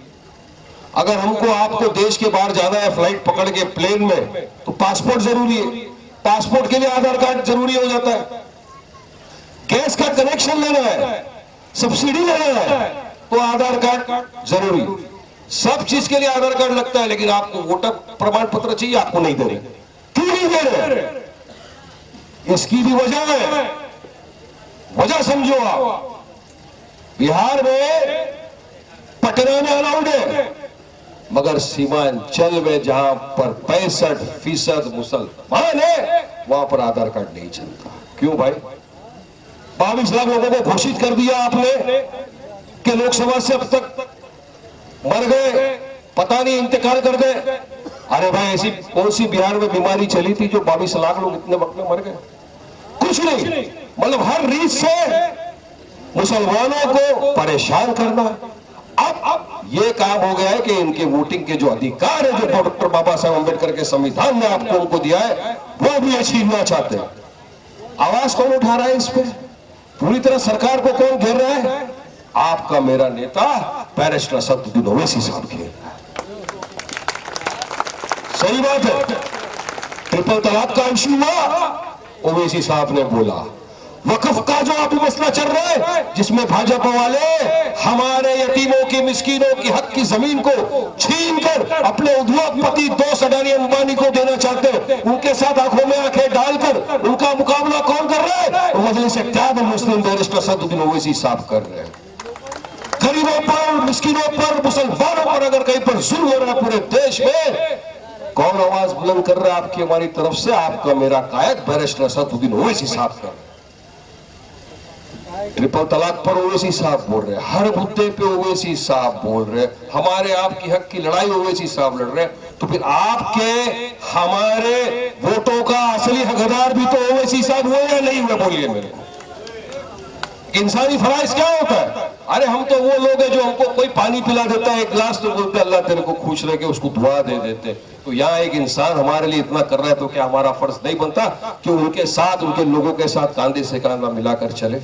अगर हमको आपको देश के बाहर जाना है फ्लाइट पकड़ के प्लेन में, तो पासपोर्ट जरूरी है, पासपोर्ट के लिए आधार कार्ड जरूरी हो जाता है। गैस का कनेक्शन लेना है, सब्सिडी लेना है, तो आधार कार्ड जरूरी। सब चीज के लिए आधार कार्ड लगता है, लेकिन आपको वोटर प्रमाण पत्र चाहिए, आपको नहीं दे रहे। क्यों नहीं दे रहे? इसकी भी वजह है, वजह समझो आप। बिहार में पटना में अलाउड है, मगर सीमांचल में जहां पर 65% मुसलमान है, वहां पर आधार कार्ड नहीं चलता। क्यों भाई? 22 लाख लोगों को घोषित कर दिया आपने कि लोकसभा से अब तक मर गए, पता नहीं इंतकाल कर गए। अरे भाई, ऐसी कौन सी बिहार में बीमारी चली थी जो 22 लाख लोग इतने वक्त में मर गए? कुछ नहीं। मतलब हर रीत से मुसलमानों को परेशान करना है। अब ये काम हो गया है कि इनके वोटिंग के जो अधिकार है, जो डॉक्टर बाबा साहब अम्बेडकर के संविधान ने आपको उनको दिया है, वो भी ये छीनना चाहते हैं। आवाज कौन उठा रहा है इस पे? पूरी तरह सरकार को कौन घेर रहा है? आपका मेरा नेता बैरिस्टर असदुद्दीन ओवैसी साहब घेर रहा है। सही बात है। ट्रिपल तलाक का इश्यू हुआ, ओवैसी साहब ने बोला। वक्फ का जो अभी मसला चल रहा है, जिसमें भाजपा वाले हमारे यतीमों की, मिस्कीनों की हक की जमीन को छीनकर अपने उद्योगपति दोस्त अडानी अंबानी को देना चाहते हैं, उनके साथ आंखों में आंखें डालकर उनका मुकाबला कौन कर रहा है? मजलिस इत्तेहाद मुस्लिम बैरिस्टर असदुद्दीन ओवैसी साहब कर रहे हैं। गरीबों पर, मिस्कीनों पर, मुसलमानों पर अगर कहीं पर जुल्म हो रहा है पूरे देश में, कौन आवाज बुलंद कर रहा है आपकी हमारी तरफ से? आपका मेरा कायद बैरिस्टर असदुद्दीन ओवैसी साहब कर रहे हैं। ट्रिपल तलाक पर ओवैसी साहब बोल रहे हैं, हर मुद्दे पे ओवैसी साहब बोल रहे हैं, हमारे आपकी हक की लड़ाई ओवैसी साहब लड़ रहे हैं। तो फिर आपके हमारे वोटों का असली हकदार भी तो ओवैसी साहब हुए या नहीं हुए? बोलिए मेरे को। इंसानी फराइज क्या होता है? अरे हम तो वो लोग हैं जो हमको कोई पानी पिला देता है एक गिलास तो बोलते अल्लाह तेरे को खुश रखे, उसको दुआ दे देते। तो यहाँ एक इंसान हमारे लिए इतना कर रहा है, तो क्या हमारा फर्ज नहीं बनता कि उनके साथ, उनके लोगों के साथ कांधे से कांधा मिलाकर चले?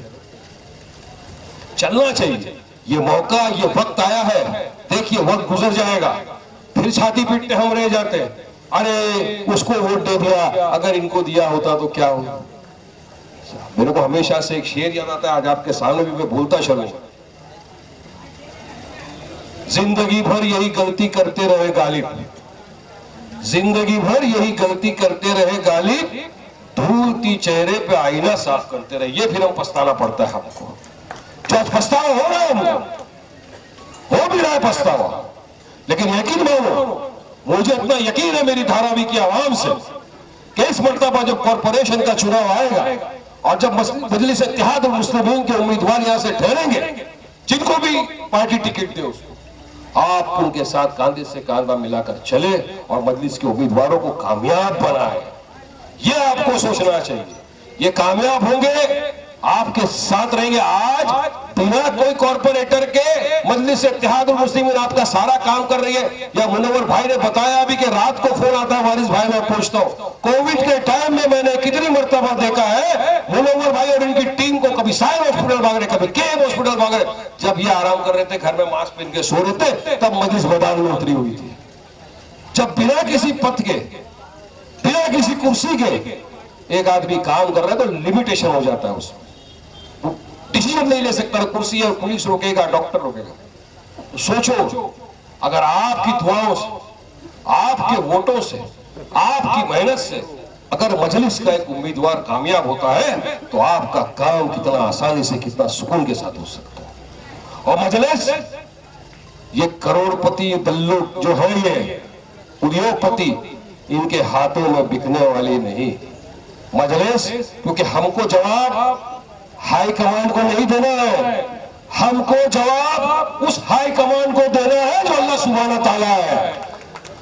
चलना चाहिए। ये मौका, ये वक्त आया है। देखिए वक्त गुजर जाएगा, फिर छाती पीटते हम रह जाते हैं, अरे उसको वोट दे दिया, अगर इनको दिया होता तो क्या होता। मेरे को हमेशा से एक शेर याद आता है, आज आपके सामने भी मैं बोलता चलूं। जिंदगी भर यही गलती करते रहे गालिब, जिंदगी भर यही गलती करते रहे गालिब, धूलती चेहरे पे आईना साफ करते रहे। ये फिर हम पछताना पड़ता है हमको। जो पछतावा हो रहा है हमको, हो भी रहा है पछतावा, लेकिन यकीन मानो, मुझे इतना यकीन है मेरी धारावी की आवाम से कि इस मर्तबा जब कॉर्पोरेशन का चुनाव आएगा और जब मजलिस इत्तेहाद और मुस्लिमीन के उम्मीदवार यहां से ठहरेंगे, जिनको भी पार्टी टिकट दे उसको, आप उनके साथ कांधे से कांधा मिलाकर चले और मजलिस के उम्मीदवारों को कामयाब बनाए। ये आपको सोचना चाहिए। ये कामयाब होंगे, आपके साथ रहेंगे। आज बिना कोई कॉर्पोरेटर के मजलिस इत्तेहाद मुस्लिमीन आपका सारा काम कर रही है। या मुनव्वर भाई ने बताया अभी कि रात को फोन आता है वारिस भाई, मैं पूछता हूँ कोविड के टाइम में मैंने कितनी मर्तबा देखा है मुनव्वर भाई और इनकी टीम को, कभी साइन हॉस्पिटल भाग रहे, कभी केम हॉस्पिटल भाग रहे। जब ये आराम कर रहे थे, घर में मास्क पहन के सो रहे थे, तब मजलिस मैदान में उतरी हुई थी। जब बिना किसी पद के, बिना किसी कुर्सी के एक आदमी काम कर रहा है तो लिमिटेशन हो जाता है उसमें, डिसीजन नहीं ले सकता। कुर्सी है, पुलिस रोकेगा, डॉक्टर रोकेगा। तो सोचो, अगर आपकी दुआओं से, आपके वोटों से, आपकी मेहनत से अगर मजलिस का एक उम्मीदवार कामयाब होता है तो आपका काम कितना आसानी से, कितना सुकून के साथ हो सकता है। और मजलिस ये करोड़पति दल्लू जो है, ये उद्योगपति, इनके हाथों में बिकने वाली नहीं मजलिस। क्योंकि हमको जवाब हाई कमांड को नहीं देना है, हमको जवाब उस हाई कमांड को देना है जो अल्लाह सुब्हानहू तआला है।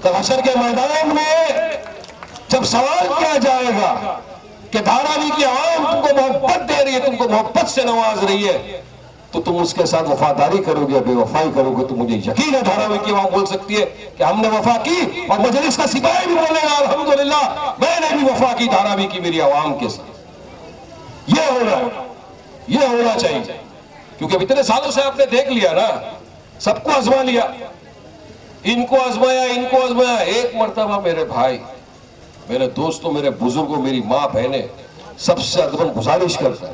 तो हशर के मैदान में जब सवाल किया जाएगा कि धारावी की आवाम तुमको मोहब्बत दे रही है, तुमको मोहब्बत से नवाज रही है, तो तुम उसके साथ वफादारी करोगे, बेवफाई करोगे, तो मुझे यकीन है धारावी की आवाम बोल सकती है कि हमने वफा की। और मजलिस का सिपाही भी बोलेगा अल्हम्दुलिल्लाह मैंने भी वफा की धारावी की मेरी आवाम के साथ। ये हो रहा है, ये होना चाहिए। क्योंकि इतने सालों से आपने देख लिया ना, सबको आजमा लिया, इनको आजमाया, इनको आजमाया। एक मर्तबा मेरे भाई, मेरे दोस्तों, मेरे बुजुर्गों, मेरी माँ बहने सबसे अदबन गुजारिश करता है,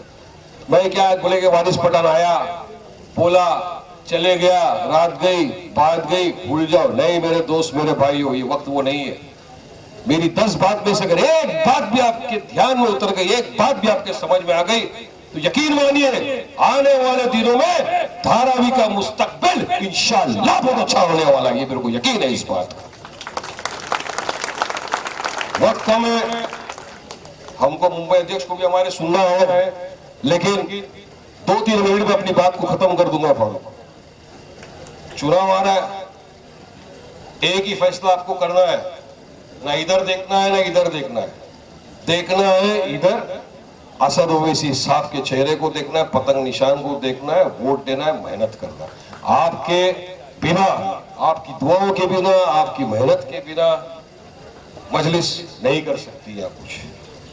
मैं क्या बोले कि वारिस पठान आया, बोला, चले गया, रात गई, बात गई, भूल जाओ। नहीं मेरे दोस्त, मेरे भाई हो, ये वक्त वो नहीं है। मेरी 10 बात में से अगर एक बात भी आपके ध्यान में उतर गई, एक बात भी आपके समझ में आ गई, तो यकीन मानिए आने वाले दिनों में धारावी का मुस्तकबिल इंशाअल्लाह बहुत अच्छा होने वाला है। ये मेरे को यकीन है इस बात का। वक्त हमें हमको मुंबई अध्यक्ष को भी हमारे सुनना है, लेकिन 2-3 मिनट में अपनी बात को खत्म कर दूंगा। फारूक, चुनाव आ रहा है, एक ही फैसला आपको करना है, ना इधर देखना है ना इधर देखना है। देखना है इधर असद ओवैसी साहब के चेहरे को देखना है, पतंग निशान को देखना है, वोट देना है, मेहनत करना है। आपके बिना, आपकी दुआओं के बिना, आपकी मेहनत के बिना मजलिस नहीं कर सकती है कुछ।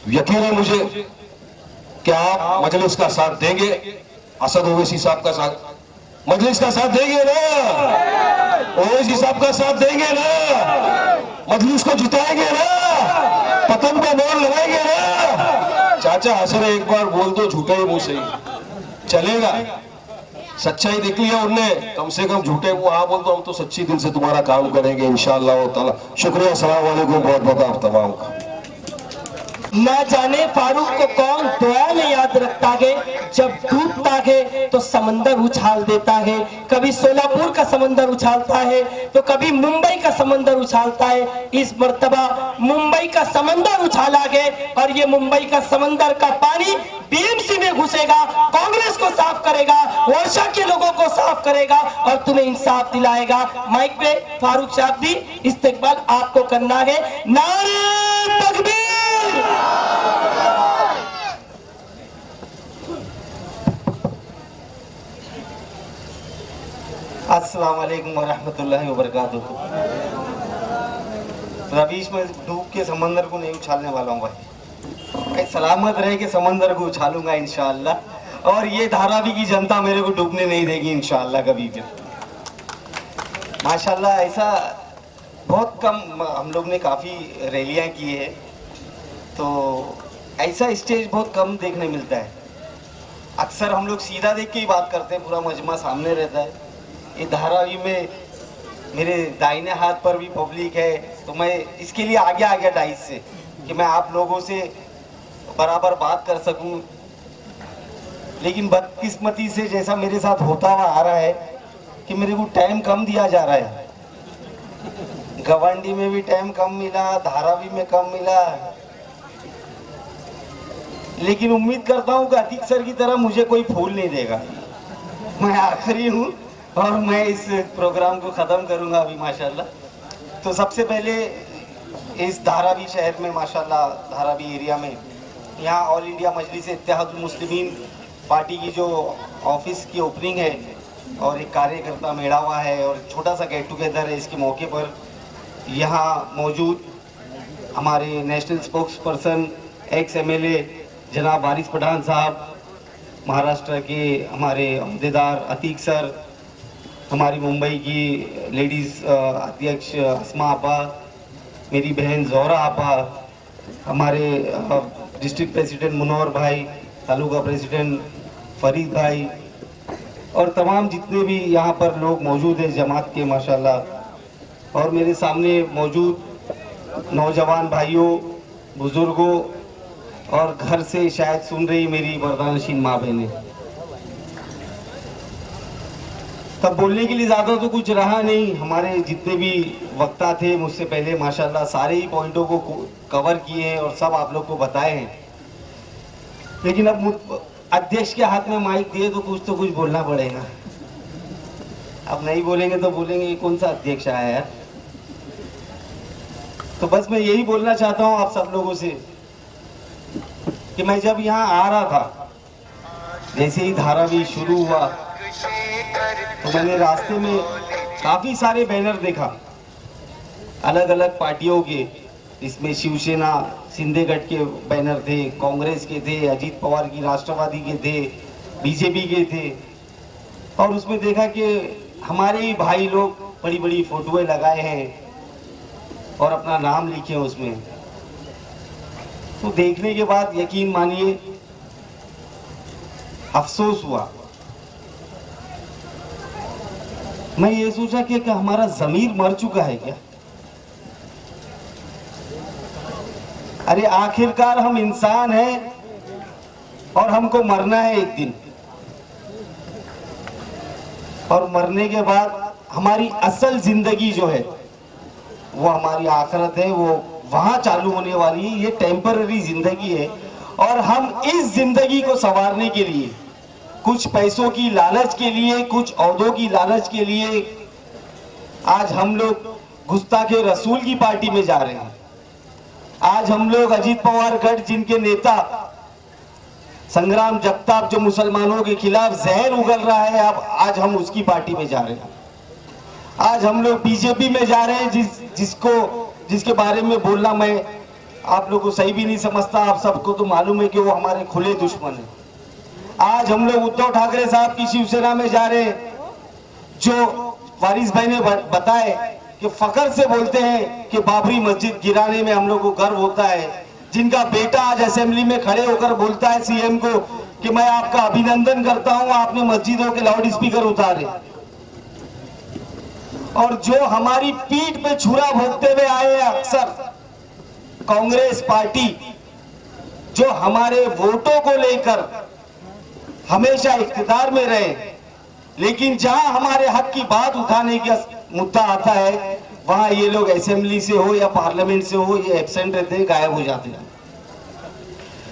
यकीन है मुझे कि आप मजलिस का साथ देंगे, असद ओवैसी साहब का साथ, मजलिस का साथ देंगे ना, ओवैसी साहब का साथ देंगे ना, मजलिस को जिताएंगे ना, पतंग का मोड़ लगाएंगे ना। चाचा हंस रहे, एक बार बोल दो झूठे ही मुंह से ही चलेगा। सच्चाई देख लिया उनने, कम से कम झूठे वो हाँ बोल दो, हम तो सच्ची दिल से तुम्हारा काम करेंगे इंशाअल्लाह ताला। शुक्रिया, अस्सलाम वालेकुम, बहुत बहुत आप तमाम का। ना जाने फारूक को कौन दुआ में याद रखता है, जब डूबता है तो समंदर उछाल देता है। कभी सोलापुर का समंदर उछालता है तो कभी मुंबई का समंदर उछालता है। इस मर्तबा मुंबई का समंदर उछाला गया और ये मुंबई का समंदर का पानी बीएमसी में घुसेगा, कांग्रेस को साफ करेगा, वर्षा के लोगों को साफ करेगा और तुम्हें इंसाफ दिलाएगा। माइक पे फारूक शाब्दी, इस्तेकबाल आपको करना है। नारे तकबीर। अस्सलाम वालेकुम वरहमतुल्लाहि वबरकातुहू। रवीश, में डूब के समंदर को नहीं उछालने वाला हूँ भाई, सलामत रहे के समंदर को उछालूंगा इंशाअल्लाह। और ये धारावी की जनता मेरे को डूबने नहीं देगी इंशाअल्लाह कभी भी। माशाल्लाह, ऐसा बहुत कम, हम लोग ने काफ़ी रैलियाँ की है, तो ऐसा स्टेज बहुत कम देखने मिलता है। अक्सर हम लोग सीधा देख के ही बात करते हैं, पूरा मजमा सामने रहता है। ये धारावी में मेरे दाहिने हाथ पर भी पब्लिक है, तो मैं इसके लिए आगे आ गया डाइस से कि मैं आप लोगों से बराबर बात कर सकूं। लेकिन बदकिस्मती से जैसा मेरे साथ होता हुआ आ रहा है कि मेरे को टाइम कम दिया जा रहा है। गवांडी में भी टाइम कम मिला, धारावी में कम मिला, लेकिन उम्मीद करता हूं कि अतीक सर की तरह मुझे कोई फूल नहीं देगा। मैं आखिरी हूं और मैं इस प्रोग्राम को ख़त्म करूंगा अभी माशाल्लाह। तो सबसे पहले इस धारावी शहर में माशाल्लाह, धारावी एरिया में, यहाँ ऑल इंडिया मजलिस इत्तेहादुल मुस्लिमीन पार्टी की जो ऑफिस की ओपनिंग है और एक कार्यकर्ता मेला हुआ है और छोटा सा गेट टुगेदर है। इसके मौके पर यहाँ मौजूद हमारे national spokes person x MLA जनाब वारिस पठान साहब, महाराष्ट्र के हमारे अहदेदार अतीक सर, हमारी मुंबई की लेडीज़ अध्यक्ष अस्मा आपा, मेरी बहन ज़ोहरा आपा, हमारे डिस्ट्रिक्ट प्रेसिडेंट मुनौर भाई, तालुका प्रेसिडेंट फरीद भाई और तमाम जितने भी यहाँ पर लोग मौजूद हैं जमात के माशाल्लाह। और मेरे सामने मौजूद नौजवान भाइयों, बुज़ुर्गों और घर से शायद सुन रही मेरी बर्दानशीन माँ बहनें। तब बोलने के लिए ज़्यादा तो कुछ रहा नहीं। हमारे जितने भी वक्ता थे मुझसे पहले माशाल्लाह सारे ही पॉइंटों को कवर किए हैं और सब आप लोग को बताए हैं। लेकिन अब अध्यक्ष के हाथ में माइक दिए तो कुछ बोलना पड़ेगा। अब नहीं बोलेंगे तो बोलेंगे कौन सा अध्यक्ष आया है। तो बस मैं यही बोलना चाहता हूँ आप सब लोगों से कि मैं जब यहाँ आ रहा था, जैसे ही धारावी शुरू हुआ तो मैंने रास्ते में काफ़ी सारे बैनर देखा अलग अलग पार्टियों के। इसमें शिवसेना शिंदे गढ़ के बैनर थे, कांग्रेस के थे, अजीत पवार की राष्ट्रवादी के थे, बीजेपी के थे। और उसमें देखा कि हमारे ही भाई लोग बड़ी बड़ी फोटोएं लगाए हैं और अपना नाम लिखे हैं उसमें। तो देखने के बाद यकीन मानिए अफसोस हुआ। मैं ये सोचा कि हमारा ज़मीर मर चुका है क्या? अरे आखिरकार हम इंसान हैं और हमको मरना है एक दिन, और मरने के बाद हमारी असल जिंदगी जो है वो हमारी आखिरत है, वो वहां चालू होने वाली ये टेम्पररी जिंदगी है। और हम इस जिंदगी को संवारने के लिए, कुछ पैसों की लालच के लिए, कुछ औहदों की लालच के लिए आज हम लोग गुस्ताखे रसूल की पार्टी में जा रहे हैं। आज हम लोग अजीत पवार गढ़, जिनके नेता संग्राम जगताप जो मुसलमानों के खिलाफ जहर उगल रहा है, अब आज हम उसकी पार्टी में जा रहे हैं। आज हम लोग बीजेपी में जा रहे हैं, जिसके बारे में बोलना मैं आप लोगों को सही भी नहीं समझता। आप सबको तो मालूम है कि वो हमारे खुले दुश्मन है। आज हम लोग उद्धव ठाकरे साहब की शिवसेना में जा रहे हैं, जो वारिस भाई ने बताए कि फखर से बोलते हैं कि बाबरी मस्जिद गिराने में हम लोग को गर्व होता है। जिनका बेटा आज असेंबली में खड़े होकर बोलता है सीएम को कि मैं आपका अभिनंदन करता हूं, आपने मस्जिदों के लाउड स्पीकर उतारे। और जो हमारी पीठ पे छुरा भोगते हुए आए हैं अक्सर कांग्रेस पार्टी, जो हमारे वोटों को लेकर हमेशा इख्तियार में रहे, लेकिन जहां हमारे हक की बात उठाने का मुद्दा आता है, वहां ये लोग असेंबली से हो या पार्लियामेंट से हो, ये एब्सेंट रहते हैं, गायब हो जाते हैं।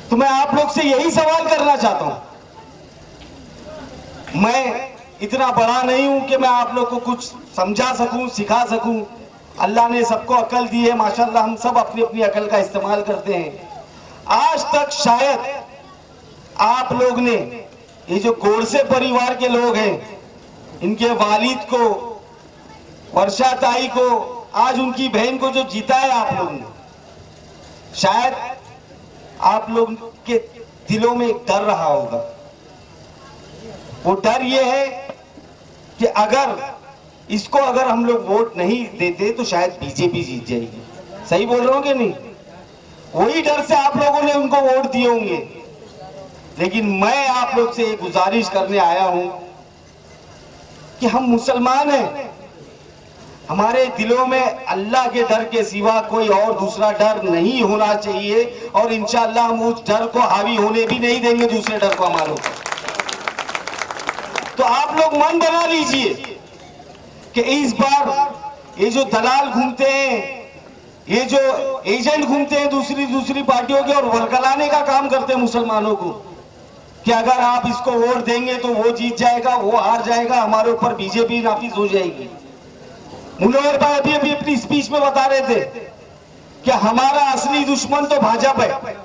तो मैं आप लोग से यही सवाल करना चाहता हूं। मैं इतना बड़ा नहीं हूं कि मैं आप लोग को कुछ समझा सकूं, सिखा सकूं। अल्लाह ने सबको अकल दी है, माशाल्लाह, हम सब अपनी अपनी अकल का इस्तेमाल करते हैं। आज तक शायद आप लोग ने, ये जो गोडसे परिवार के लोग हैं, इनके वालिद को, वर्षा ताई को, आज उनकी बहन को जो जीता है आप लोग ने, शायद आप लोग के दिलों में एक डर रहा होगा। वो डर ये है कि अगर हम लोग वोट नहीं देते तो शायद बीजेपी जीत जाएगी। सही बोल रहा हूं कि नहीं? वही डर से आप लोगों ने उनको वोट दिए होंगे। लेकिन मैं आप लोग से एक गुजारिश करने आया हूं कि हम मुसलमान हैं, हमारे दिलों में अल्लाह के डर के सिवा कोई और दूसरा डर नहीं होना चाहिए। और इंशाअल्लाह हम उस डर को हावी होने भी नहीं देंगे, दूसरे डर को हमारे ऊपर। तो आप लोग मन बना लीजिए कि इस बार ये जो दलाल घूमते हैं, ये जो एजेंट घूमते हैं दूसरी पार्टियों के और वरगलाने का काम करते हैं मुसलमानों को, कि अगर आप इसको वोट देंगे तो वो जीत जाएगा, वो हार जाएगा, हमारे ऊपर बीजेपी नाफिज हो जाएगी। मुनव्वर भाई अभी अपनी स्पीच में बता रहे थे कि हमारा असली दुश्मन तो भाजपा है।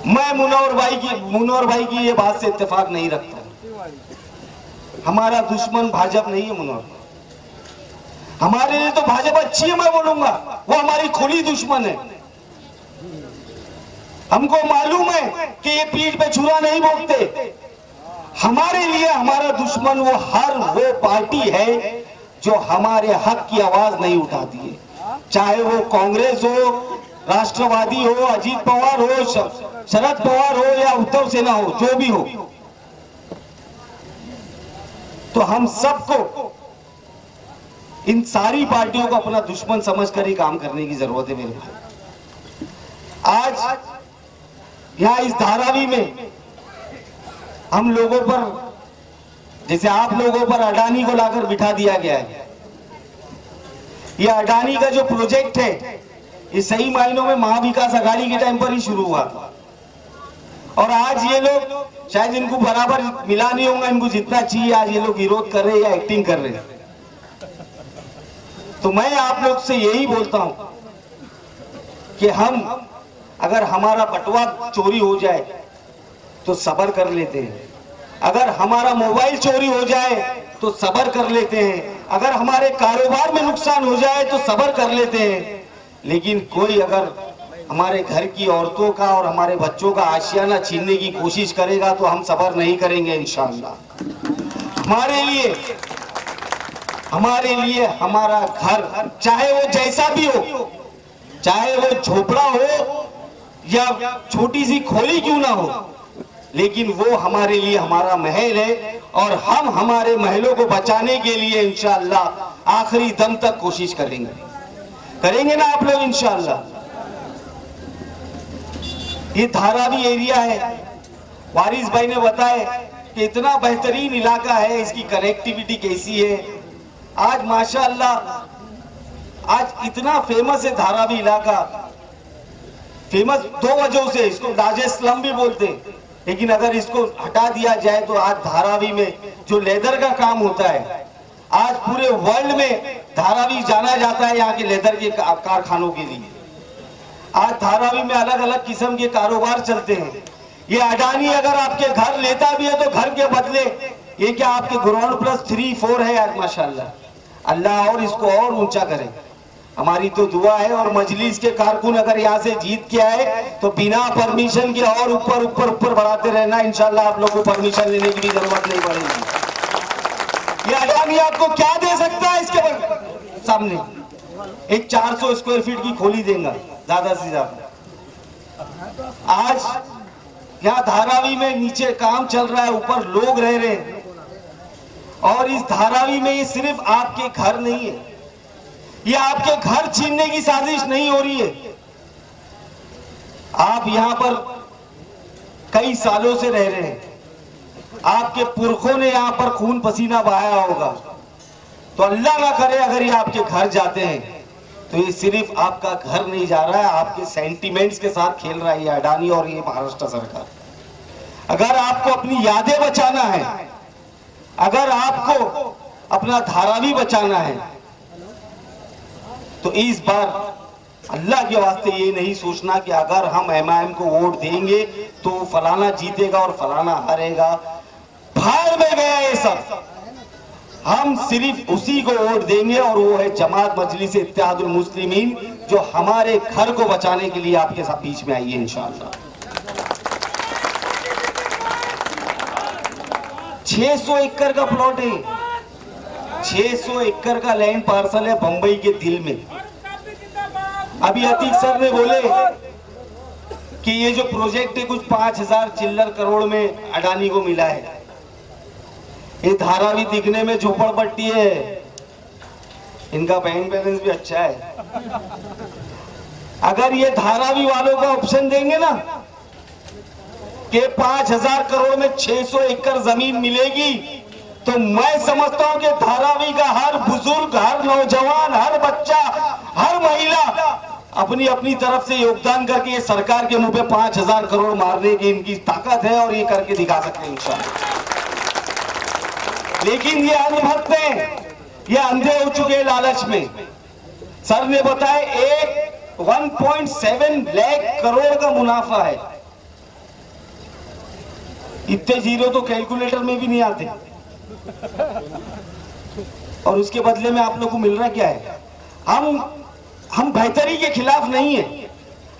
मैं मुनव्वर भाई की ये बात से इत्तेफाक नहीं रखता। हमारा दुश्मन भाजपा नहीं है मुनव्वर। हमारे लिए तो भाजपा अच्छी है, मैं बोलूंगा, वो हमारी खुली दुश्मन है। हमको मालूम है कि ये पीठ पे छुरा नहीं भोगते। हमारे लिए हमारा दुश्मन वो पार्टी है जो हमारे हक की आवाज नहीं उठाती है, चाहे वो कांग्रेस हो, राष्ट्रवादी हो, अजीत पवार हो, शरद पवार हो या उद्धव सेना हो, जो भी हो। तो हम सबको इन सारी पार्टियों को अपना दुश्मन समझकर ही काम करने की जरूरत है मेरे भाई। आज यहां इस धारावी में हम लोगों पर, जैसे आप लोगों पर अडानी को लाकर बिठा दिया गया है। ये अडानी का जो प्रोजेक्ट है, ये सही मायनों में महाविकास अघाड़ी के टाइम पर ही शुरू हुआ था। और आज ये लोग, शायद इनको बराबर मिला नहीं होगा, इनको जितना चाहिए आज ये लोग विरोध कर रहे हैं या एक्टिंग कर रहे हैं। तो मैं आप लोग से यही बोलता हूं कि हम, अगर हमारा बटुआ चोरी हो जाए तो सब्र कर लेते हैं, अगर हमारा मोबाइल चोरी हो जाए तो सब्र कर लेते हैं, अगर हमारे कारोबार में नुकसान हो जाए तो सब्र कर लेते हैं। लेकिन कोई अगर हमारे घर की औरतों का और हमारे बच्चों का आशियाना छीनने की कोशिश करेगा तो हम सब्र नहीं करेंगे इंशाअल्लाह। हमारे लिए हमारा घर, चाहे वो जैसा भी हो, चाहे वो झोपड़ा हो या छोटी सी खोली क्यों ना हो, लेकिन वो हमारे लिए हमारा महल है। और हम हमारे महलों को बचाने के लिए इंशाअल्लाह आखिरी दम तक कोशिश करेंगे ना आप लोग इंशाअल्लाह। ये धारावी एरिया है, वारिस भाई ने बताया कि इतना बेहतरीन इलाका है, इसकी कनेक्टिविटी कैसी है। आज माशाअल्लाह आज इतना फेमस है धारावी इलाका, फेमस दो वजहों से, इसको लार्जेस्ट स्लम भी बोलते हैं, लेकिन अगर इसको हटा दिया जाए तो आज धारावी में जो लेदर का काम होता है, आज पूरे वर्ल्ड में धारावी जाना जाता है यहाँ के लेदर के कारखानों के लिए। आज धारावी में अलग अलग किस्म के कारोबार चलते हैं। ये अडानी अगर आपके घर लेता भी है तो घर के बदले ये क्या आपके ग्राउंड प्लस 3-4 है यार, माशाल्लाह। अल्लाह और इसको और ऊंचा करे, हमारी तो दुआ है। और मजलिस के कारकुन अगर यहाँ से जीत के आए तो बिना परमिशन के और ऊपर ऊपर ऊपर बढ़ाते रहना, इंशाल्लाह आप लोगों को परमिशन लेने की भी जरूरत नहीं पड़ेगी। ये अडानी आपको क्या दे सकता है इसके सामने? एक 400 स्क्वायर फीट की खोली देगा ज्यादा से ज्यादा। आज यहाँ धारावी में नीचे काम चल रहा है, ऊपर लोग रह रहे हैं। और इस धारावी में ये सिर्फ आपके घर नहीं है, ये आपके घर छीनने की साजिश नहीं हो रही है। आप यहां पर कई सालों से रह रहे हैं, आपके पुरखों ने यहां पर खून पसीना बहाया होगा, तो अल्लाह ना करे अगर ये आपके घर जाते हैं तो ये सिर्फ आपका घर नहीं जा रहा है, आपके सेंटिमेंट्स के साथ खेल रहा है ये अडानी और ये महाराष्ट्र सरकार। अगर आपको अपनी यादें बचाना है, अगर आपको अपना धारावी बचाना है, तो इस बार अल्लाह के वास्ते ये नहीं सोचना कि अगर हम MIM को वोट देंगे तो फलाना जीतेगा और फलाना हारेगा। भाड़ में गया ये सब। हम सिर्फ उसी को वोट देंगे और वो है जमात मजलिस इत्तेहादुल मुस्लिमीन, जो हमारे घर को बचाने के लिए आपके साथ बीच में आई है इंशाअल्लाह। 600 एकड़ का प्लॉट है, 600 एकड़ का लैंड पार्सल है बंबई के दिल में। अभी अतीक सर ने बोले कि ये जो प्रोजेक्ट है कुछ 5000 चिल्लर करोड़ में अडानी को मिला है। ये धारावी दिखने में झोपड़पट्टी है, इनका बैंक बैलेंस भी अच्छा है। अगर ये धारावी वालों का ऑप्शन देंगे ना कि 5000 करोड़ में 600 एकड़ जमीन मिलेगी, तो मैं समझता हूं कि धारावी का हर बुजुर्ग, हर नौजवान, हर बच्चा, हर महिला अपनी अपनी तरफ से योगदान करके ये सरकार के मुंह पे 5000 करोड़ मारने की इनकी ताकत है और ये करके दिखा सकते हैं इंशाअल्लाह। लेकिन ये अनुभक्त हैं, ये अंधे हो चुके हैं लालच में। सर ने बताया 1.7 लाख करोड़ का मुनाफा है। इतने जीरो तो कैलकुलेटर में भी नहीं आते। और उसके बदले में आप लोग को मिल रहा क्या है? हम बेहतरी के खिलाफ नहीं है,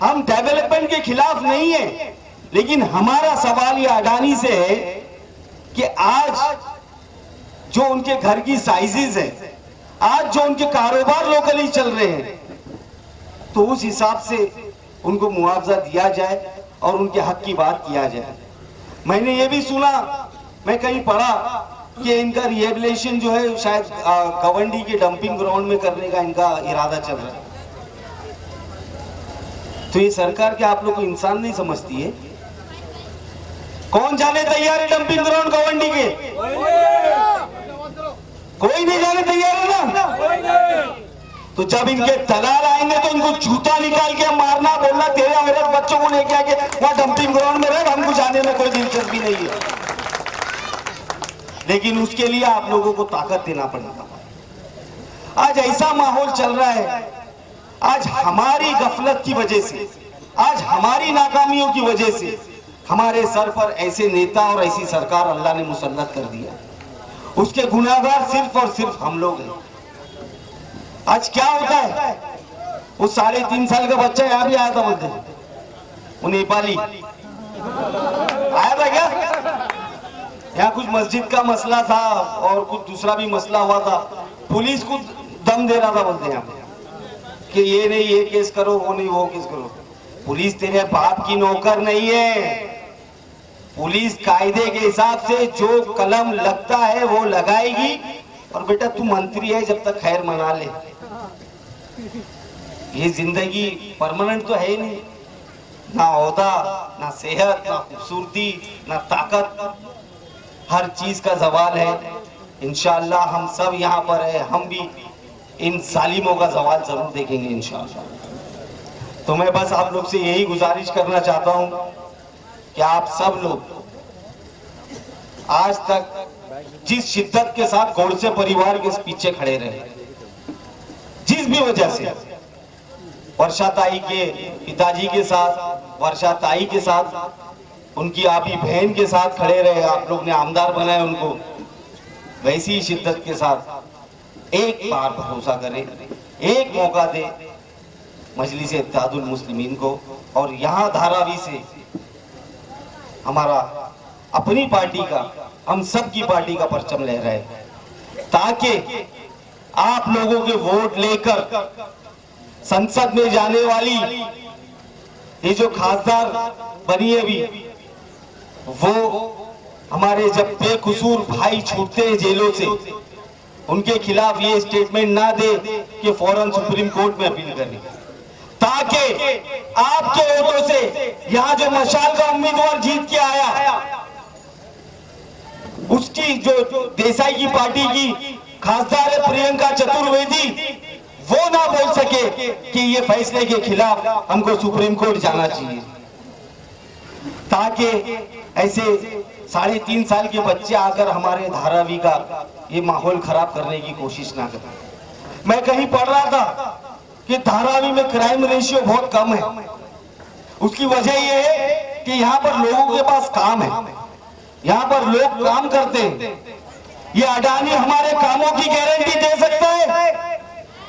हम डेवलपमेंट के खिलाफ नहीं है, लेकिन हमारा सवाल ये अडानी से है कि आज जो उनके घर की साइजेस है, आज जो उनके कारोबार लोकली चल रहे हैं, तो उस हिसाब से उनको मुआवजा दिया जाए और उनके हक की बात किया जाए। मैंने ये भी सुना, मैं कहीं पढ़ा कि इनका रिहेबिलिटेशन जो है शायद गवंडी के डंपिंग ग्राउंड में करने का इनका इरादा चल रहा है। तो ये सरकार क्या आप लोग को इंसान नहीं समझती है? कौन जाने तैयार है डंपिंग ग्राउंड गवंडी के? कोई नहीं जाने तैयार है ना? तो जब इनके दलाल आएंगे तो इनको जूता निकाल के मारना, बोलना तेरे औरत बच्चों को लेके आके वहां डंपिंग ग्राउंड में रहे, हमको जाने में कोई दिलचस्पी नहीं है। लेकिन उसके लिए आप लोगों को ताकत देना पड़ेगा। आज ऐसा माहौल चल रहा है, आज हमारी गफलत की वजह से, आज हमारी नाकामियों की वजह से हमारे सर पर ऐसे नेता और ऐसी सरकार अल्लाह ने मुसल्लत कर दिया। उसके गुनाहगार सिर्फ और सिर्फ हम लोग हैं। आज क्या होता है, वो 3.5 साल का बच्चा यहाँ भी आया था, बोलते वो नेपाली आया था क्या? यहाँ कुछ मस्जिद का मसला था और कुछ दूसरा भी मसला हुआ था, पुलिस को दम दे रहा था, बोलते हैं कि ये नहीं ये केस करो, वो नहीं वो केस करो। पुलिस तेरे बाप की नौकर नहीं है। पुलिस कायदे के हिसाब से जो कलम लगता है वो लगाएगी। और बेटा तू मंत्री है, जब तक खैर मना ले। ये जिंदगी परमानेंट तो है नहीं, ना औहदा, ना सेहत, ना खूबसूरती, ना ताकत, हर चीज का जवाल है। इंशाअल्लाह हम सब यहाँ पर है, हम भी इन जालिमों का जवाल जरूर देखेंगे इंशाअल्लाह। तो मैं बस आप लोग से यही गुजारिश करना चाहता हूं कि आप सब लोग आज तक जिस शिद्दत के साथ गोडसे परिवार के पीछे खड़े रहे, जिस भी वजह से वर्षा ताई के पिताजी के साथ, वर्षा ताई के साथ, उनकी आपी बहन के साथ खड़े रहे, आप लोग ने आमदार बनाए उनको, वैसी ही शिद्दत के साथ एक बार भरोसा करें, एक मौका दे मजलिस इत्तेहादुल मुस्लिमीन को, और यहाँ धारावी से हमारा अपनी पार्टी का, हम सब की पार्टी का परचम लहराए, ताकि आप लोगों के वोट लेकर संसद में जाने वाली ये जो खासदार बनी है भी, वो हमारे जब बेकसूर भाई छूटते हैं जेलों से, उनके खिलाफ ये स्टेटमेंट ना दे कि फौरन सुप्रीम कोर्ट में अपील करें, ताकि आपके वोटों से यहाँ जो मशाल का उम्मीदवार जीत के आया, उसकी जो देसाई की पार्टी की खासदार है प्रियंका चतुर्वेदी, वो ना बोल सके कि ये फैसले के खिलाफ हमको सुप्रीम कोर्ट जाना चाहिए, ताकि ऐसे 3.5 साल के बच्चे आकर हमारे धारावी का ये माहौल खराब करने की कोशिश ना करें। मैं कहीं पढ़ रहा था कि धारावी में क्राइम रेशियो बहुत कम है। उसकी वजह ये है कि यहाँ पर लोगों के पास काम है, यहाँ पर लोग काम करते हैं। ये अडानी हमारे कामों की गारंटी दे सकता है?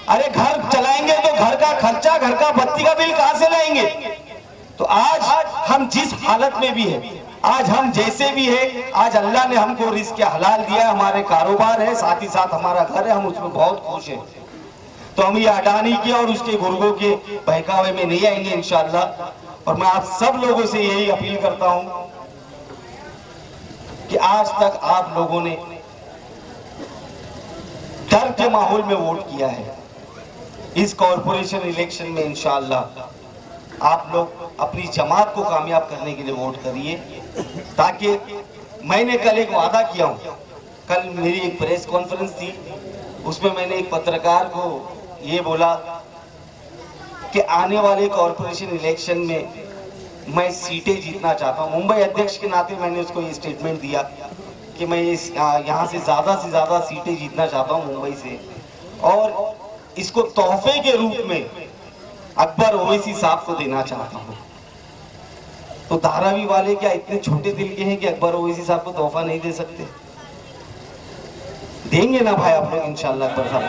अरे घर चलाएंगे तो घर का खर्चा, घर का बत्ती का बिल कहां से लाएंगे? तो आज हम जिस हालत में भी है, आज हम जैसे भी है, आज अल्लाह ने हमको रिज़्क़ हलाल दिया है, हमारे कारोबार है, साथ ही साथ हमारा घर है, हम उसमें बहुत खुश हैं। तो हम ये अडानी के और उसके गुर्गों के बहकावे में नहीं आएंगे इंशाअल्लाह। और मैं आप सब लोगों से यही अपील करता हूं कि आज तक आप लोगों ने डर के माहौल में वोट किया है। इस कॉरपोरेशन इलेक्शन में इंशाअल्लाह आप लोग अपनी जमात को कामयाब करने के लिए वोट करिए, ताकि मैंने कल एक वादा किया हूं, कल मेरी एक प्रेस कॉन्फ्रेंस थी, उसमें मैंने एक पत्रकार को ये बोला कि आने वाले कॉरपोरेशन इलेक्शन में मैं सीटें जीतना चाहता हूं। मुंबई अध्यक्ष के नाते मैंने उसको ये स्टेटमेंट दिया कि मैं यहाँ से ज़्यादा सीटें जीतना चाहता हूँ मुंबई से, और इसको तोहफे के रूप में अकबर ओवैसी साहब को देना चाहता हूँ। तो धारावी वाले क्या इतने छोटे दिल के हैं कि अकबर ओवैसी साहब को तोहफा नहीं दे सकते? देंगे ना भाई आप लोग इंशाल्लाह अकबर साहब।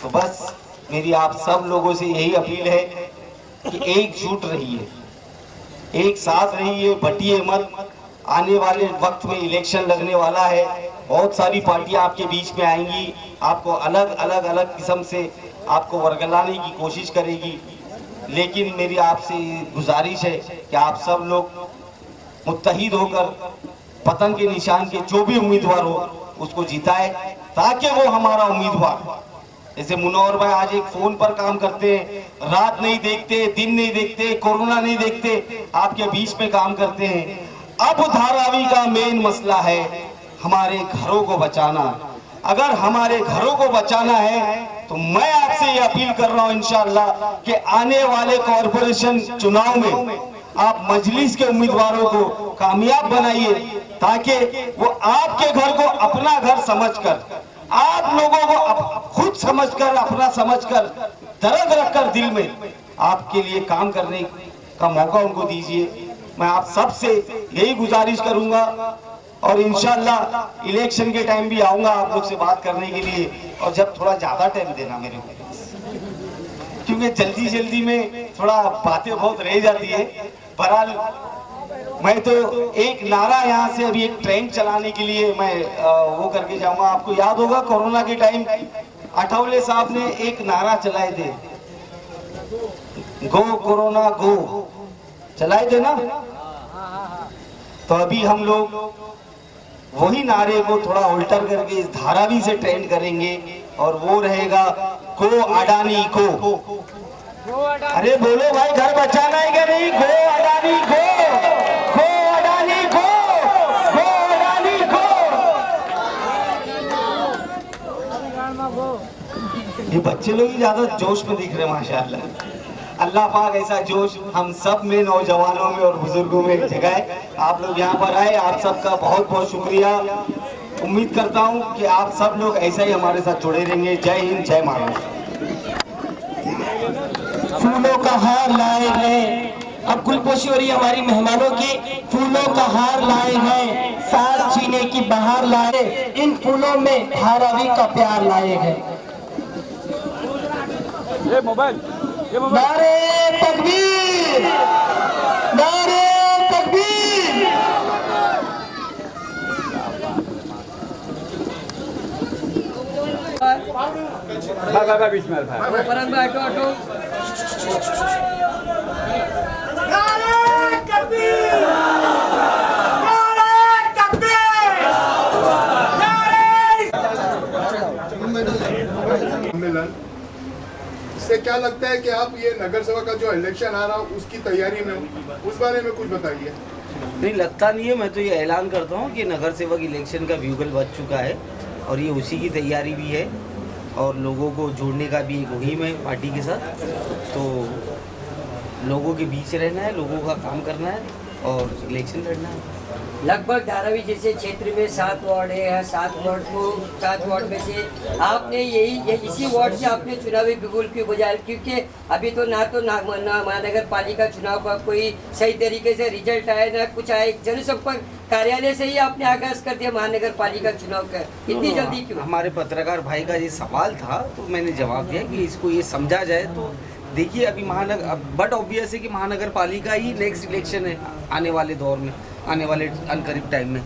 तो बस मेरी आप सब लोगों से यही अपील है कि एकजुट रहिए, एक साथ रहिए, बटिए मत। आने वाले वक्त में इलेक्शन लगने वाला है, बहुत सारी पार्टियां आपके बीच में आएंगी, आपको अलग किस्म से आपको वर्गलाने की कोशिश करेगी, लेकिन मेरी आपसे गुजारिश है कि आप सब लोग मुत्तहिद होकर पतंग के निशान के जो भी उम्मीदवार हो उसको जिताए, ताकि वो हमारा उम्मीदवार, जैसे मुनव्वर भाई आज एक फोन पर काम करते हैं, रात नहीं देखते, दिन नहीं देखते, कोरोना नहीं देखते, आपके बीच में काम करते हैं। अब धारावी का मेन मसला है हमारे घरों को बचाना। अगर हमारे घरों को बचाना है तो मैं आपसे ये अपील कर रहा हूं इंशाअल्लाह कि आने वाले कॉरपोरेशन चुनाव में आप मजलिस के उम्मीदवारों को कामयाब बनाइए, ताकि वो आपके घर को अपना घर समझकर, आप लोगों को खुद समझकर, अपना समझकर, दर्द रखकर दिल में आपके लिए काम करने का मौका उनको दीजिए। मैं आप सबसे यही गुजारिश करूंगा, और इंशाअल्लाह इलेक्शन के टाइम भी आऊंगा आप लोग से बात करने के लिए, और जब थोड़ा ज्यादा टाइम देना मेरे को, क्योंकि जल्दी में थोड़ा बातें बहुत रह जाती है। बहरहाल मैं तो एक नारा यहाँ से अभी एक ट्रेन चलाने के लिए मैं वो करके जाऊंगा। आपको याद होगा कोरोना के टाइम अठावले साहब ने एक नारा चलाए थे, गो कोरोना गो, चलाए थे ना। तो अभी हम लोग वही नारे को थोड़ा उल्टर करके इस धारावी से ट्रेंड करेंगे, और वो रहेगा गो अडानी को। अरे बोलो भाई, घर बचाना है क्या नहीं? गो अडानी गो, गो अडानी गो, गो अडानी गो। ये बच्चे लोग ही ज्यादा जोश में दिख रहे हैं माशाल्लाह। अल्लाह पाक ऐसा जोश हम सब में, नौजवानों में और बुजुर्गों में जगाए। आप लोग यहाँ पर आए, आप सबका बहुत बहुत शुक्रिया। उम्मीद करता हूँ कि आप सब लोग ऐसा ही हमारे साथ जुड़े रहेंगे। जय हिंद, जय महाराष्ट्र। फूलों का हार लाए हैं, अब गुलपोशी हो रही है हमारी मेहमानों की। फूलों का हार लाए हैं, साथ जीने की बहार लाए, इन फूलों में धारावी का प्यार लाए हैं। नारे तकबीर, नारे तकबीर। बीच में ऑटो सम्मेलन, इससे क्या लगता है कि आप ये नगर सेवक का जो इलेक्शन आ रहा है उसकी तैयारी में, उस बारे में कुछ बताइए। नहीं लगता नहीं है, मैं तो ये ऐलान करता हूँ कि नगर सेवक इलेक्शन का ब्यूगल बज चुका है और ये उसी की तैयारी भी है और लोगों को जोड़ने का भी एक मुहिम है पार्टी के साथ। तो लोगों के बीच रहना है, लोगों का काम करना है और इलेक्शन लड़ना है। लगभग धारावी जैसे क्षेत्र में 7 वार्ड है, 7 वार्ड में से आपने इसी वार्ड से आपने चुनावी बिगुल क्यों बजाया? क्योंकि अभी तो ना महानगर पालिका चुनाव का कोई सही तरीके से रिजल्ट आया, ना कुछ आया। जनसंपर्क कार्यालय से ही आपने आगाज कर दिया महानगर पालिका चुनाव का, इतनी जल्दी क्यों? हमारे पत्रकार भाई का ये सवाल था तो मैंने जवाब दिया कि इसको ये समझा जाए। तो देखिए अभी बट ऑब्वियस है कि महानगर पालिका ही नेक्स्ट इलेक्शन है आने वाले दौर में, आने वाले अनकरीब टाइम में,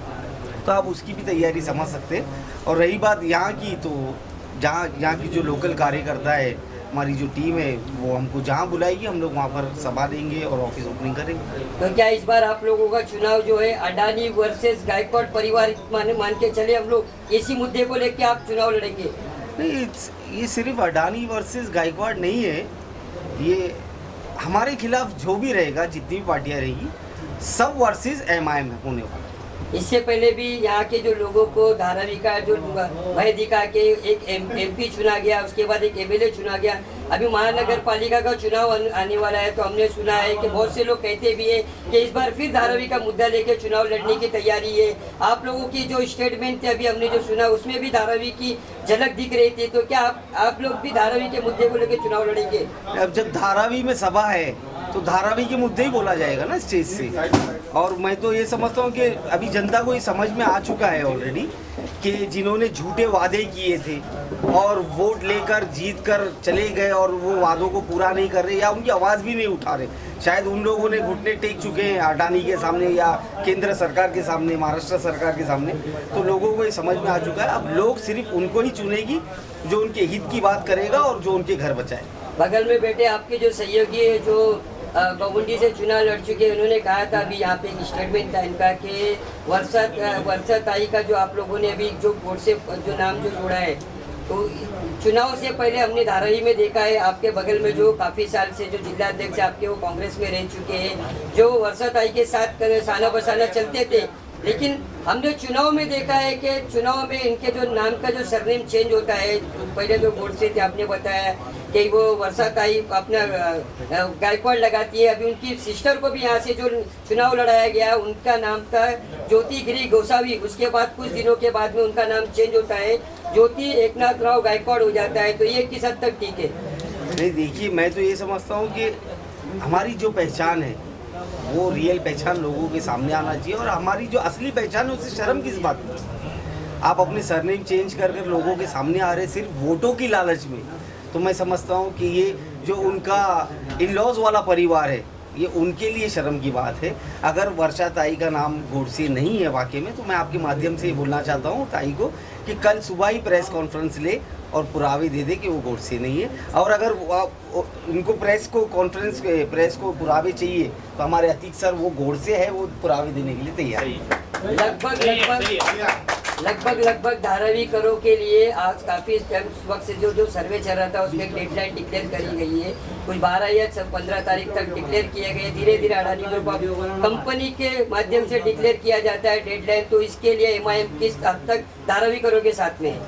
तो आप उसकी भी तैयारी समझ सकते हैं। और रही बात यहाँ की, तो यहाँ की जो लोकल कार्यकर्ता है, हमारी जो टीम है, वो हमको जहाँ बुलाएगी हम लोग वहाँ पर सभा देंगे और ऑफिस ओपनिंग करेंगे। तो क्या इस बार आप लोगों का चुनाव जो है अडानी वर्सेस गायकवाड़ परिवार मान के चले हम लोग, इसी मुद्दे को लेके आप चुनाव लड़ेंगे? नहीं, ये सिर्फ अडानी वर्सेस गायकवाड़ नहीं है, ये हमारे खिलाफ जो भी रहेगा, जितनी भी पार्टियाँ रहेगी, सब वर्सेस MIM होने वाला। इससे पहले भी यहाँ के जो लोगों को धारावी का जो भय दिखा के एक MP चुना गया, उसके बाद एक MLA चुना गया, अभी महानगर पालिका का चुनाव आने वाला है। तो हमने सुना है कि बहुत से लोग कहते भी है कि इस बार फिर धारावी का मुद्दा लेके चुनाव लड़ने की तैयारी है। आप लोगों की जो स्टेटमेंट थे अभी हमने जो सुना, उसमें भी धारावी की झलक दिख रही थी। तो क्या आप लोग भी धारावी के मुद्दे को लेकर चुनाव लड़ेंगे? अब जब धारावी में सभा है तो धारावी के मुद्दे ही बोला जाएगा ना स्टेज से। और मैं तो ये समझता हूँ कि अभी जनता को ये समझ में आ चुका है ऑलरेडी कि जिन्होंने झूठे वादे किए थे और वोट लेकर जीत कर चले गए और वो वादों को पूरा नहीं कर रहे या उनकी आवाज़ भी नहीं उठा रहे, शायद उन लोगों ने घुटने टेक चुके हैं अडानी के सामने या केंद्र सरकार के सामने, महाराष्ट्र सरकार के सामने। तो लोगों को ये समझ में आ चुका है, अब लोग सिर्फ उनको ही चुनेगी जो उनके हित की बात करेगा और जो उनके घर बचाए। बगल में बैठे आपके जो सहयोगी है जो बमुंडी से चुनाव लड़ चुके हैं, उन्होंने कहा था अभी यहाँ पे एक स्टेटमेंट था इनका कि वर्षा ताई का जो आप लोगों ने अभी जो बोर्ड से जो नाम जो जोड़ा है, तो चुनाव से पहले हमने धारावी में देखा है आपके बगल में जो काफ़ी साल से जो जिला अध्यक्ष आपके वो कांग्रेस में रह चुके हैं, जो वर्षा ताई के साथ साना बसाना चलते थे। लेकिन हमने चुनाव में देखा है कि चुनाव में इनके जो नाम का जो सरनेम चेंज होता है, पहले जो बोर्ड से थे आपने बताया कि वो वर्षा ताई अपना गायकवाड़ लगाती है, अभी उनकी सिस्टर को भी यहाँ से जो चुनाव लड़ाया गया उनका नाम था ज्योति गिरी गोसावी। उसके बाद कुछ दिनों के बाद में उनका नाम चेंज होता है, ज्योति एकनाथ राव गायकवाड़ हो जाता है। तो ये किस हद तक ठीक है? नहीं देखिए, मैं तो ये समझता हूँ कि हमारी जो पहचान है वो रियल पहचान लोगों के सामने आना चाहिए और हमारी जो असली पहचान है उससे शर्म किस बात की? आप अपने सरनेम चेंज कर कर लोगों के सामने आ रहे सिर्फ वोटों की लालच में। तो मैं समझता हूँ कि ये जो उनका इन-लॉज वाला परिवार है, ये उनके लिए शर्म की बात है। अगर वर्षा ताई का नाम गोडसे नहीं है वाकई में, तो मैं आपके माध्यम से ये बोलना चाहता हूँ ताई को कि कल सुबह ही प्रेस कॉन्फ्रेंस ले और पुरावे दे दे कि वो गोडसे नहीं है। और अगर उनको प्रेस को पुरावे चाहिए तो हमारे अतीक सर वो गोडसे है, वो पुरावे देने के लिए तैयार है। लगभग धारावी करो के लिए आज काफ़ी वक्त से जो सर्वे चल रहा था उसमें एक डेडलाइन डिक्लेयर करी गई है, कुछ 12 या 15 तारीख तक डिक्लेयर किए गए। धीरे धीरे अडानी ग्रुप कंपनी के माध्यम से डिक्लेयर किया जाता है डेडलाइन। तो इसके लिए MIM किस हद तक धारावी करो के साथ में है?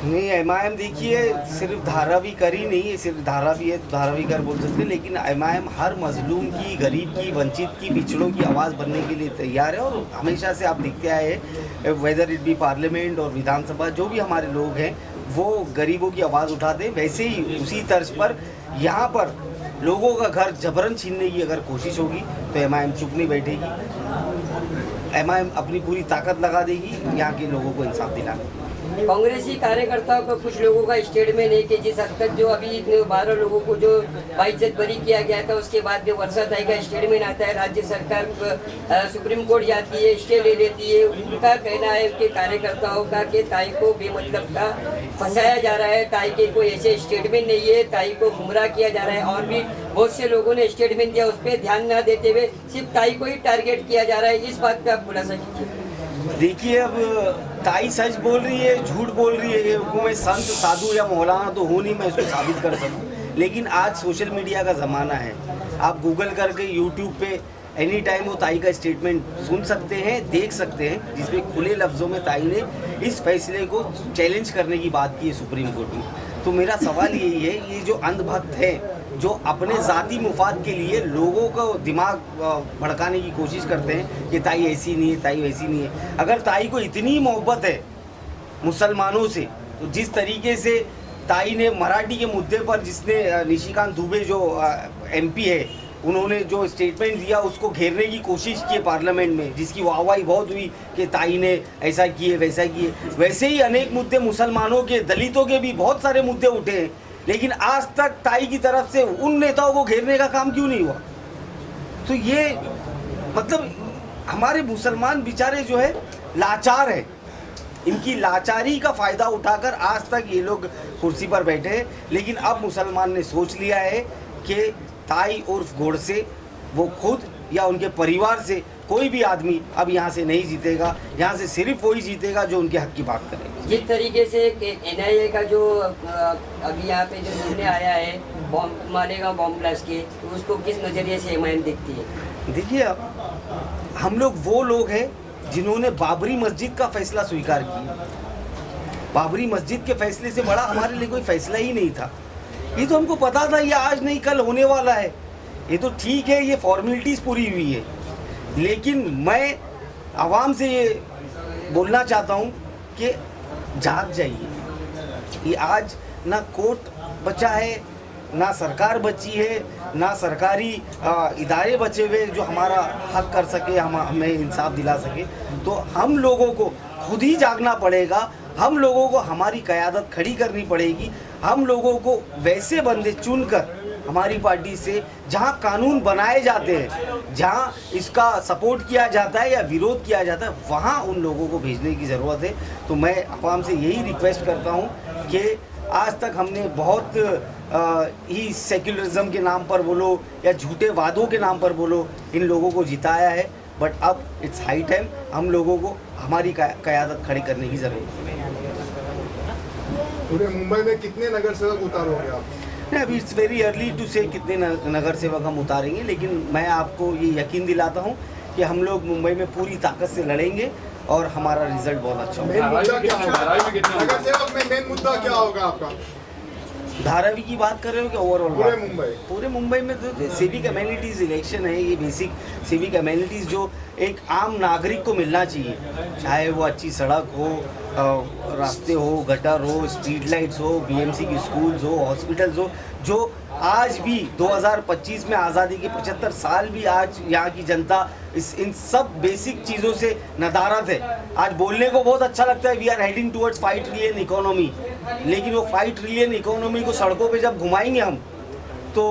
नहीं, एमआईएम देखिए सिर्फ धारावी कर ही नहीं है, सिर्फ धारावी है तो धारावी कर बोल सकते हैं, लेकिन एमआईएम हर मजलूम की, गरीब की, वंचित की, पिछड़ों की आवाज़ बनने के लिए तैयार है। और हमेशा से आप देखते आए हैं, वेदर इट बी पार्लियामेंट और विधानसभा, जो भी हमारे लोग हैं वो गरीबों की आवाज़ उठाते हैं। वैसे ही उसी तर्ज पर यहाँ पर लोगों का घर जबरन छीनने की अगर कोशिश होगी तो एमआईएम चुप नहीं बैठेगी। एमआईएम अपनी पूरी ताकत लगा देगी यहाँ के लोगों को इंसाफ दिलाने। कांग्रेसी कार्यकर्ताओं को कुछ लोगों का स्टेटमेंट है कि जिस हद तक जो अभी 12 लोगों को जो बाइज्जत बरी किया गया था, उसके बाद में वर्षाताई का स्टेटमेंट आता है, राज्य सरकार सुप्रीम कोर्ट जाती है, स्टे ले लेती है। उनका कहना है कि कार्यकर्ताओं का कि ताई को बेमतलब का फंसाया जा रहा है, ताई के कोई ऐसे स्टेटमेंट नहीं है, ताई को गुमराह किया जा रहा है। और भी बहुत से लोगों ने स्टेटमेंट दिया, उस पर ध्यान न देते हुए सिर्फ ताई को ही टारगेट किया जा रहा है। इस बात पर आप खुलासा कीजिए। देखिए, अब ताई सच बोल रही है, झूठ बोल रही है, ये मैं संत, साधु या मौलाना तो हूँ नहीं मैं इसको साबित कर सकूँ। लेकिन आज सोशल मीडिया का ज़माना है, आप गूगल करके यूट्यूब पे एनी टाइम वो ताई का स्टेटमेंट सुन सकते हैं, देख सकते हैं, जिसमें खुले लफ्ज़ों में ताई ने इस फैसले को चैलेंज करने की बात की है सुप्रीम कोर्ट में। तो मेरा सवाल यही है, ये जो अंधभक्त है जो अपने ज़ाती मुफाद के लिए लोगों को दिमाग भड़काने की कोशिश करते हैं कि ताई ऐसी नहीं है, ताई वैसी नहीं है। अगर ताई को इतनी मोहब्बत है मुसलमानों से, तो जिस तरीके से ताई ने मराठी के मुद्दे पर, जिसने निशिकांत दुबे जो एमपी है, उन्होंने जो स्टेटमेंट दिया उसको घेरने की कोशिश की पार्लियामेंट में, जिसकी वाहवाही बहुत हुई कि ताई ने ऐसा किए वैसा किए। वैसे ही अनेक मुद्दे मुसलमानों के, दलितों के भी बहुत सारे मुद्दे उठे हैं, लेकिन आज तक ताई की तरफ से उन नेताओं को घेरने का काम क्यों नहीं हुआ? तो ये मतलब हमारे मुसलमान बेचारे जो है लाचार है, इनकी लाचारी का फ़ायदा उठाकर आज तक ये लोग कुर्सी पर बैठे हैं। लेकिन अब मुसलमान ने सोच लिया है कि ताई उर्फ गोडसे वो खुद या उनके परिवार से कोई भी आदमी अब यहाँ से नहीं जीतेगा। यहाँ से सिर्फ वही जीतेगा जो उनके हक की बात करेगा। जिस तरीके से एनआईए का जो अभी यहाँ पे जो निर्णय आया है बॉम्ब मालेगांव बॉम्ब ब्लास्ट के, तो उसको किस नज़रिए से एमआईएम देखती है? देखिए, हम लोग वो लोग हैं जिन्होंने बाबरी मस्जिद का फैसला स्वीकार किया। बाबरी मस्जिद के फैसले से बड़ा हमारे लिए कोई फैसला ही नहीं था। ये तो हमको पता था ये आज नहीं कल होने वाला है। ये तो ठीक है, ये फॉर्मेलिटीज़ पूरी हुई है, लेकिन मैं आवाम से ये बोलना चाहता हूँ कि जाग जाइए। ये आज ना कोर्ट बचा है, ना सरकार बची है, ना सरकारी इदारे बचे हुए जो हमारा हक कर सके, हमें इंसाफ दिला सके। तो हम लोगों को खुद ही जागना पड़ेगा, हम लोगों को हमारी क़यादत खड़ी करनी पड़ेगी। हम लोगों को वैसे बंदे चुनकर हमारी पार्टी से, जहां कानून बनाए जाते हैं, जहां इसका सपोर्ट किया जाता है या विरोध किया जाता है, वहां उन लोगों को भेजने की ज़रूरत है। तो मैं आवाम से यही रिक्वेस्ट करता हूं कि आज तक हमने बहुत ही सेक्युलरिज्म के नाम पर बोलो या झूठे वादों के नाम पर बोलो इन लोगों को जिताया है, बट अब इट्स हाई टाइम हम लोगों को हमारी क़यादत खड़ी करने की ज़रूरत है। पूरे मुंबई में कितने नगर सेवक उतारोगे आप? नहीं, अभी इट्स वेरी अर्ली टू से कितने नगर सेवक हम उतारेंगे, लेकिन मैं आपको ये यकीन दिलाता हूँ कि हम लोग मुंबई में पूरी ताकत से लड़ेंगे और हमारा रिजल्ट बहुत अच्छा होगा। मेन मुद्दा क्या होगा? नगर सेवक में मेन मुद्दा क्या होगा आपका? धारावी की बात कर रहे हो कि ओवरऑल? पूरे मुंबई में तो सिविक अमेनिटीज़ इलेक्शन है। ये बेसिक सिविक अमेनिटीज़ जो एक आम नागरिक को मिलना चाहिए, चाहे वो अच्छी सड़क हो, रास्ते हो, गटर हो, स्ट्रीट लाइट्स हो, बीएमसी की स्कूल्स हो, हॉस्पिटल्स हो, जो आज भी 2025 में आज़ादी के 75 साल भी आज यहाँ की जनता इन सब बेसिक चीज़ों से नदारद है। आज बोलने को बहुत अच्छा लगता है we are heading towards 5 trillion economy, लेकिन वो 5 ट्रिलियन इकोनॉमी को सड़कों पे जब घुमाएंगे हम तो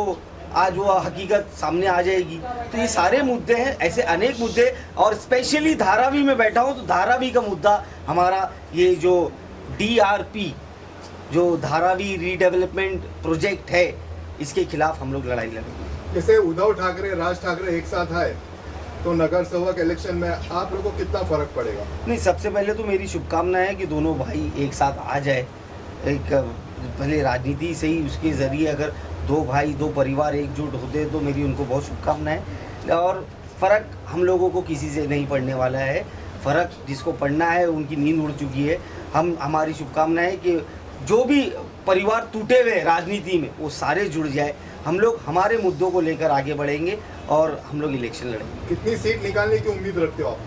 आज वो हकीकत सामने आ जाएगी। तो ये सारे मुद्दे हैं, ऐसे अनेक मुद्दे, और स्पेशली धारावी में बैठा हूँ तो धारावी का मुद्दा हमारा ये जो DRP जो धारावी रीडेवलपमेंट प्रोजेक्ट है, इसके खिलाफ हम लोग लड़ाई लड़ेंगे। जैसे उद्धव ठाकरे, राज ठाकरे एक साथ आए तो नगर सेवक इलेक्शन में आप लोगों को कितना फर्क पड़ेगा? नहीं, सबसे पहले तो मेरी शुभकामना है कि दोनों भाई एक साथ आ जाए। एक भले राजनीति से ही उसके ज़रिए अगर दो भाई दो परिवार एकजुट होते तो मेरी उनको बहुत शुभकामनाएं। और फ़र्क हम लोगों को किसी से नहीं पड़ने वाला है। फ़र्क जिसको पड़ना है उनकी नींद उड़ चुकी है। हमारी शुभकामना है कि जो भी परिवार टूटे हुए राजनीति में वो सारे जुड़ जाए, हम लोग हमारे मुद्दों को लेकर आगे बढ़ेंगे और हम लोग इलेक्शन लड़ेंगे। कितनी सीट निकालने की उम्मीद रखते हो आप?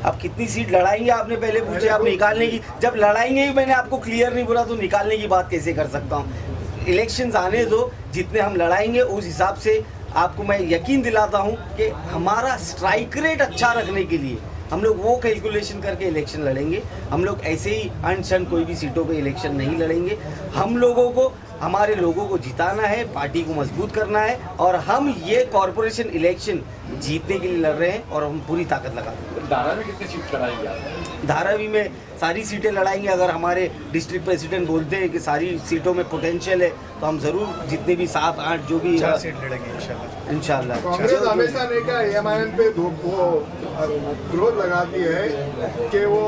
अब कितनी सीट लड़ाएंगे आपने पहले पूछे, आप निकालने की, जब लड़ाएंगे ही मैंने आपको क्लियर नहीं बोला तो निकालने की बात कैसे कर सकता हूँ। इलेक्शंस आने दो, जितने हम लड़ाएंगे उस हिसाब से आपको मैं यकीन दिलाता हूँ कि हमारा स्ट्राइक रेट अच्छा रखने के लिए हम लोग वो कैलकुलेशन करके इलेक्शन लड़ेंगे। हम लोग ऐसे ही अनशन कोई भी सीटों पे इलेक्शन नहीं लड़ेंगे। हम लोगों को, हमारे लोगों को जिताना है, पार्टी को मजबूत करना है और हम ये कॉरपोरेशन इलेक्शन जीतने के लिए लड़ रहे हैं और हम पूरी ताकत लगा रहे हैं। धारावी कितनी सीट लड़ाएंगे आप? धारावी में सारी सीटें लड़ाएंगे। अगर हमारे डिस्ट्रिक्ट प्रेसिडेंट बोलते हैं कि सारी सीटों में पोटेंशियल है तो हम ज़रूर जितने भी 7-8 जो भी 4 सीट लड़ेंगे इंशाल्लाह। कांग्रेस हमेशा ने क्या एमआईएम पे विरोध लगाती है कि वो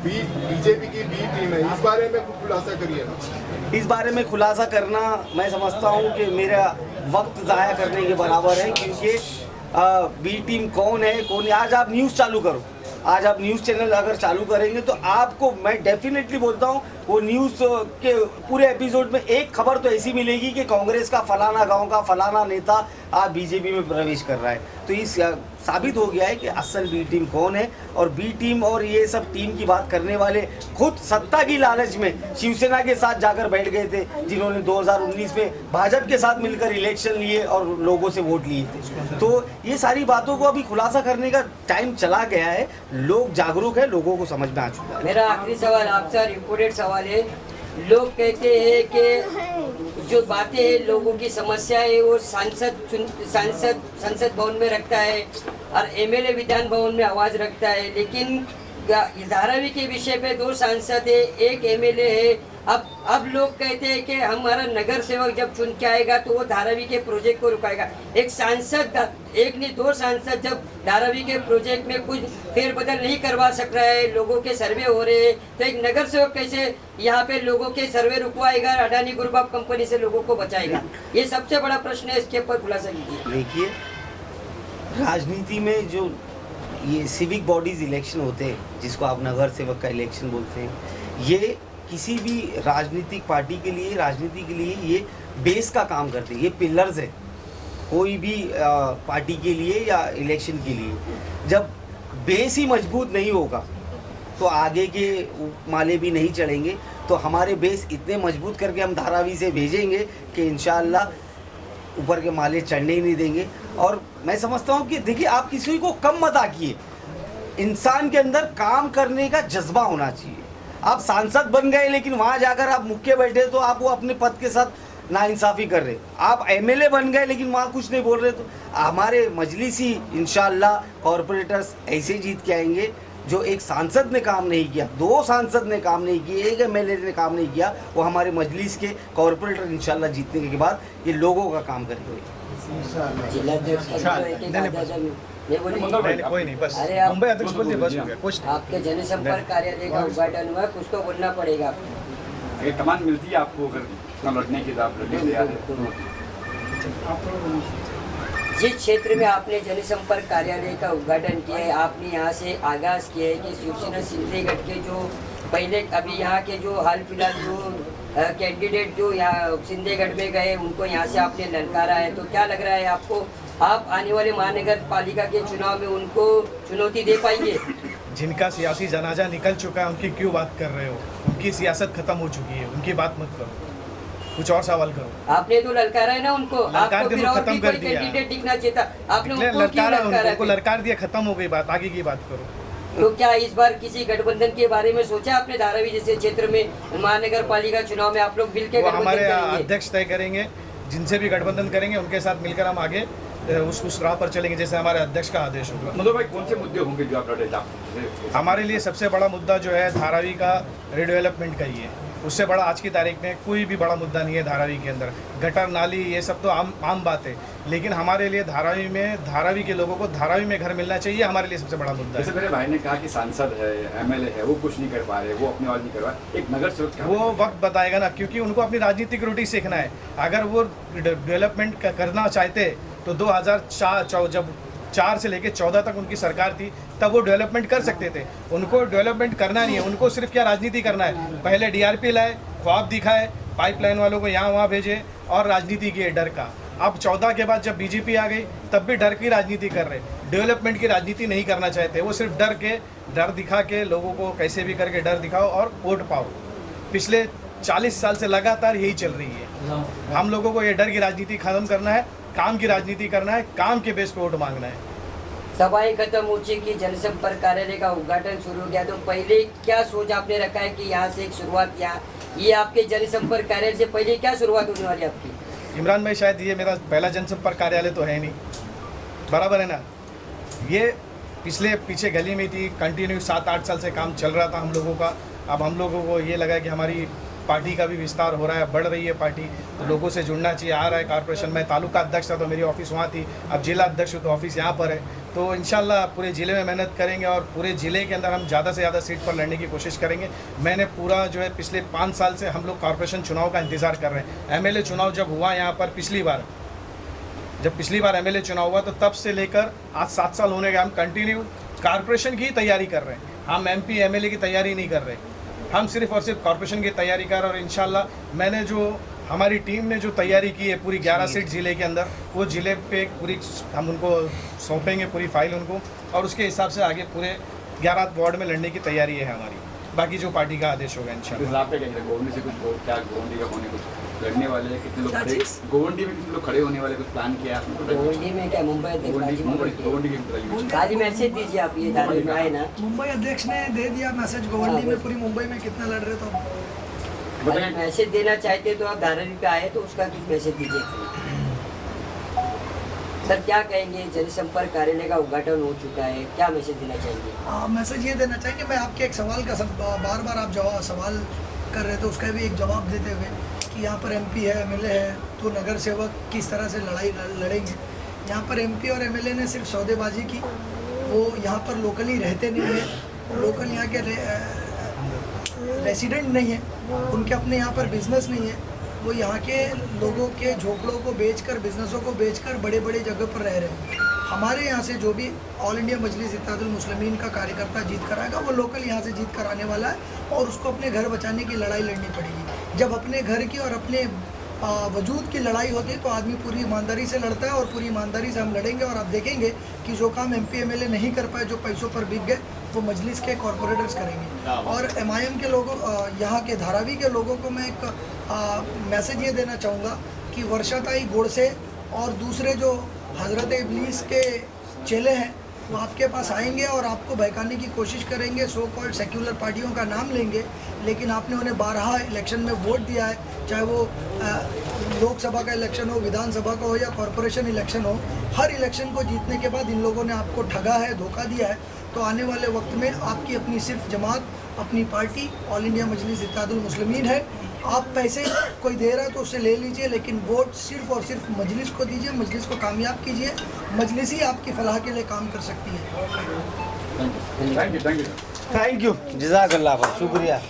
बीजेपी की बी टीम है, इस बारे में कुछ खुलासा करिए ना। इस बारे में खुलासा करना मैं समझता हूँ कि मेरा वक्त ज़ाया करने के बराबर है, क्योंकि बी टीम कौन है कौन नहीं। आज आप न्यूज़ चालू करो, आज आप न्यूज़ चैनल अगर चालू करेंगे तो आपको मैं डेफिनेटली बोलता हूँ वो न्यूज़ के पूरे एपिसोड में एक खबर तो ऐसी मिलेगी कि कांग्रेस का फलाना गांव का फलाना नेता आज बीजेपी में प्रवेश कर रहा है। तो इस साबित हो गया है कि असल बी टीम कौन है। और बी टीम और ये सब टीम की बात करने वाले खुद सत्ता की लालच में शिवसेना के साथ जाकर बैठ गए थे, जिन्होंने 2019 में भाजपा के साथ मिलकर इलेक्शन लिए और लोगों से वोट लिए थे। तो ये सारी बातों को अभी खुलासा करने का टाइम चला गया है। लोग जागरूक है, लोगों को समझ में आ चुका है। मेरा आखिरी सवाल आपसे रिपोर्टेड सवाल है। लोग कहते हैं कि जो बातें हैं, लोगों की समस्या है, वो संसद भवन में रखता है और एमएलए विधान भवन में आवाज़ रखता है, लेकिन धारावी के विषय पे 2 सांसद है, 1 एमएलए है। अब लोग कहते हैं कि हमारा नगर सेवक जब चुन के आएगा तो वो धारावी के प्रोजेक्ट को रुकाएगा। एक सांसद, एक नहीं 2 सांसद जब धारावी के प्रोजेक्ट में कुछ फेरबदल नहीं करवा सक रहा है, लोगों के सर्वे हो रहे हैं, तो एक नगर सेवक कैसे यहाँ पे लोगों के सर्वे रुकवाएगा, अडानी ग्रुप ऑफ कंपनी से लोगों को बचाएगा? ये सबसे बड़ा प्रश्न है, इसके ऊपर खुलासा कीजिए। देखिए, राजनीति में जो ये सिविक बॉडीज इलेक्शन होते हैं, जिसको आप नगर सेवक का इलेक्शन बोलते हैं, ये किसी भी राजनीतिक पार्टी के लिए, राजनीति के लिए ये बेस का काम करते हैं, ये पिलर्स है कोई भी पार्टी के लिए या इलेक्शन के लिए। जब बेस ही मजबूत नहीं होगा तो आगे के माले भी नहीं चढ़ेंगे। तो हमारे बेस इतने मजबूत करके हम धारावी से भेजेंगे कि इंशाअल्लाह ऊपर के माले चढ़ने ही नहीं देंगे। और मैं समझता हूँ कि देखिए, आप किसी को कम मत आकिए, इंसान के अंदर काम करने का जज्बा होना चाहिए। आप सांसद बन गए लेकिन वहाँ जाकर आप मुक्के बैठे तो आप वो अपने पद के साथ नाइंसाफ़ी कर रहे। आप एमएलए बन गए लेकिन वहाँ कुछ नहीं बोल रहे। तो हमारे मजलिसी इंशाअल्लाह कॉरपोरेटर्स ऐसे जीत के आएंगे। जो एक सांसद ने काम नहीं किया, 2 सांसद ने काम नहीं किए, 1 एमएलए ने काम नहीं किया, वो हमारे मजलिस के कॉरपोरेटर इंशाअल्लाह जीतने के बाद ये लोगों का काम करेंगे। कोई नहीं, बस अरे आप मुंबई अध्यक्ष बोल दिए, बस हो गया, कुछ नहीं। आपके जनसंपर्क कार्यालय का उद्घाटन हुआ, कुछ तो बोलना पड़ेगा आपको। एक कमान मिलती है आपको अगर चुनाव लड़ने की, आप लड़ने तैयार है? जिस क्षेत्र में आपने जनसंपर्क कार्यालय का उद्घाटन किया है, आपने यहाँ से आगाज़ किया है कि शिवसेना सिंधेगढ़ के जो पहले अभी यहाँ के जो हाल फिलहाल जो कैंडिडेट जो यहाँ सिंधेगढ़ में गए उनको यहाँ से आपने ललकारा है, तो क्या लग रहा है आपको, आप आने वाले महानगर पालिका के चुनाव में उनको चुनौती दे पाएंगे? जिनका सियासी जनाजा निकल चुका है उनकी क्यों बात कर रहे हो? उनकी सियासत खत्म हो चुकी है, उनकी बात मत करो, कुछ और सवाल करो। आपने तो ललकारा है ना उनको, आपको फिर और भी कोई कैंडिडेट दिखना चाहिए था, आपने उनको क्यों ललकारा? उनको ललकार दिया, खत्म हो गई बात, आगे की बात करो। तो क्या इस बार किसी गठबंधन के बारे में सोचा आपने? धारावी जैसे क्षेत्र में महानगर पालिका चुनाव में आप लोग मिल के हमारे अध्यक्ष तय करेंगे, जिनसे भी गठबंधन करेंगे उनके साथ मिलकर हम आगे उस राह पर चलेंगे जैसे हमारे अध्यक्ष का आदेश होगा। मतलब भाई कौन से मुद्दे होंगे जो आप लड़े? हमारे लिए सबसे बड़ा मुद्दा जो है धारावी का रिडेवलपमेंट का ही है। उससे बड़ा आज की तारीख में कोई भी बड़ा मुद्दा नहीं है धारावी के अंदर। गटर नाली ये सब तो आम बात है, लेकिन हमारे लिए धारावी के लोगों को धारावी में घर मिलना चाहिए, हमारे लिए सबसे बड़ा मुद्दा है। जैसे मेरे भाई ने कहा कि सांसद है, एमएलए है, वो कुछ नहीं कर पा रहे, वो अपनी आवाज़ नहीं कर पा रहे, एक नगर सेवक वो वक्त बताएगा ना, क्योंकि उनको अपनी राजनीतिक रोटी सीखना है। अगर वो डेवलपमेंट करना चाहते तो 2004 जब 4 से लेकर 14 तक उनकी सरकार थी तब वो डेवलपमेंट कर सकते थे। उनको डेवलपमेंट करना नहीं है, उनको सिर्फ क्या राजनीति करना है। पहले डीआरपी लाए, ख्वाब दिखाए, पाइपलाइन वालों को यहाँ वहाँ भेजे और राजनीति किए डर का। अब 14 के बाद जब बीजेपी आ गई तब भी डर की राजनीति कर रहे, डेवलपमेंट की राजनीति नहीं करना चाहते। वो सिर्फ डर दिखा के लोगों को कैसे भी करके डर दिखाओ और वोट पाओ। पिछले 40 साल से लगातार यही चल रही है। हम लोगों को ये डर की राजनीति खत्म करना है, काम की राजनीति करना है, काम के बेस पे वोट मांगना है। सभाएं खत्म हो चुकी, जनसंपर्क कार्यालय का उद्घाटन शुरू हो गया, तो पहले क्या सोच आपने रखा है कि यहाँ से एक शुरुआत, यहाँ ये आपके जनसंपर्क कार्यालय से पहले क्या शुरुआत होने वाली आपकी? इमरान भाई, शायद ये मेरा पहला जनसंपर्क कार्यालय तो है नहीं, बराबर है ना। ये पीछे गली में थी, कंटिन्यू 7-8 साल से काम चल रहा था हम लोगों का। अब हम लोगों को ये लगा कि हमारी पार्टी का भी विस्तार हो रहा है, बढ़ रही है पार्टी, तो लोगों से जुड़ना चाहिए। आ रहा है कॉर्पोरेशन में, तालुका अध्यक्ष था तो मेरी ऑफिस वहाँ थी, अब जिला अध्यक्ष हूँ तो ऑफिस यहाँ पर है। तो इंशाल्लाह पूरे ज़िले में मेहनत करेंगे और पूरे ज़िले के अंदर हम ज़्यादा से ज़्यादा सीट पर लड़ने की कोशिश करेंगे। मैंने पूरा जो है पिछले 5 साल से हम लोग कॉर्पोरेशन चुनाव का इंतज़ार कर रहे हैं। MLA चुनाव जब हुआ यहाँ पर पिछली बार MLA चुनाव हुआ, तो तब से लेकर आज 7 साल होने गए, हम कंटिन्यू कॉर्पोरेशन की तैयारी कर रहे हैं। हम MP MLA की तैयारी नहीं कर रहे, हम सिर्फ और सिर्फ कॉर्पोरेशन की तैयारी कर रहे हैं। और इंशाल्लाह मैंने जो हमारी टीम ने जो तैयारी की है पूरी 11 सीट ज़िले के अंदर, वो ज़िले पे पूरी हम उनको सौंपेंगे पूरी फाइल उनको, और उसके हिसाब से आगे पूरे 11 वार्ड में लड़ने की तैयारी है हमारी, बाकी जो पार्टी का आदेश होगा इंशाल्लाह। आप क्या कहेंगे, गोवंडी से कुछ क्या गोवंडी का होने कुछ लड़ने वाले हैं, कितने लोग खड़े, गोवंडी में कितने लोग खड़े होने वाले, कुछ प्लान किया आपने? गोवंडी में क्या मुंबई गोवंडी की खाली मैसेज दीजिए आप, ये धारे में आए ना। मुंबई अध्यक्ष ने दे दिया मैसेज गोवंडी में, पूरी मुंबई में कितना लड़ रहे तो अगर मैसेज देना चाहते तो आप धारावी पे आए तो उसका कुछ मैसेज दीजिए। सर क्या कहेंगे, जनसंपर्क कार्यालय का उद्घाटन हो चुका है, क्या मैसेज देना चाहेंगे? मैसेज ये देना चाहेंगे, मैं आपके एक सवाल का बार बार आप सवाल कर रहे थे, उसका भी एक जवाब देते हुए कि यहाँ पर MP है, MLA है, तो नगर सेवक किस तरह से लड़ाई लड़ेंगे। यहाँ पर MP और MLA ने सिर्फ सौदेबाजी की, वो यहाँ पर लोकली रहते नहीं हैं, लोकल यहाँ के रेसिडेंट नहीं है, उनके अपने यहाँ पर बिजनेस नहीं है, वो यहाँ के लोगों के झोपड़ों को बेचकर, बिजनेसों को बेचकर बड़े बड़े जगह पर रह रहे हैं। हमारे यहाँ से जो भी ऑल इंडिया मजलिस इत्तेहादुल मुस्लिमीन का कार्यकर्ता जीत कर आएगा, वो लोकल यहाँ से जीत कर आने वाला है और उसको अपने घर बचाने की लड़ाई लड़नी पड़ेगी। जब अपने घर की और अपने वजूद की लड़ाई होती है तो आदमी पूरी ईमानदारी से लड़ता है, और पूरी ईमानदारी से हम लड़ेंगे। और आप देखेंगे कि जो काम MP MLA नहीं कर पाए, जो पैसों पर बिक गए, वो मजलिस के कॉरपोरेटर्स करेंगे। और MIM के लोगों, यहाँ के धारावी के लोगों को मैं एक मैसेज ये देना चाहूँगा कि वर्षाताई गोडसे और दूसरे जो हज़रत इब्लीस के चेले हैं, वो आपके पास आएंगे और आपको बहकाने की कोशिश करेंगे, सो कॉल्ड सेक्युलर पार्टियों का नाम लेंगे, लेकिन आपने उन्हें 12 इलेक्शन में वोट दिया है, चाहे वो लोकसभा का इलेक्शन हो, विधानसभा का हो या कॉरपोरेशन इलेक्शन हो। हर इलेक्शन को जीतने के बाद इन लोगों ने आपको ठगा है, धोखा दिया है। तो आने वाले वक्त में आपकी अपनी सिर्फ जमात, अपनी पार्टी ऑल इंडिया मजलिस इत्तेहादुल मुस्लिमीन है। आप पैसे कोई दे रहा है तो उससे ले लीजिए, लेकिन वोट सिर्फ और सिर्फ मजलिस को दीजिए, मजलिस को कामयाब कीजिए। मजलिस ही आपकी फलाह के लिए काम कर सकती है। थैंक यू थैंक यू, जज़ाकल्लाह, शुक्रिया।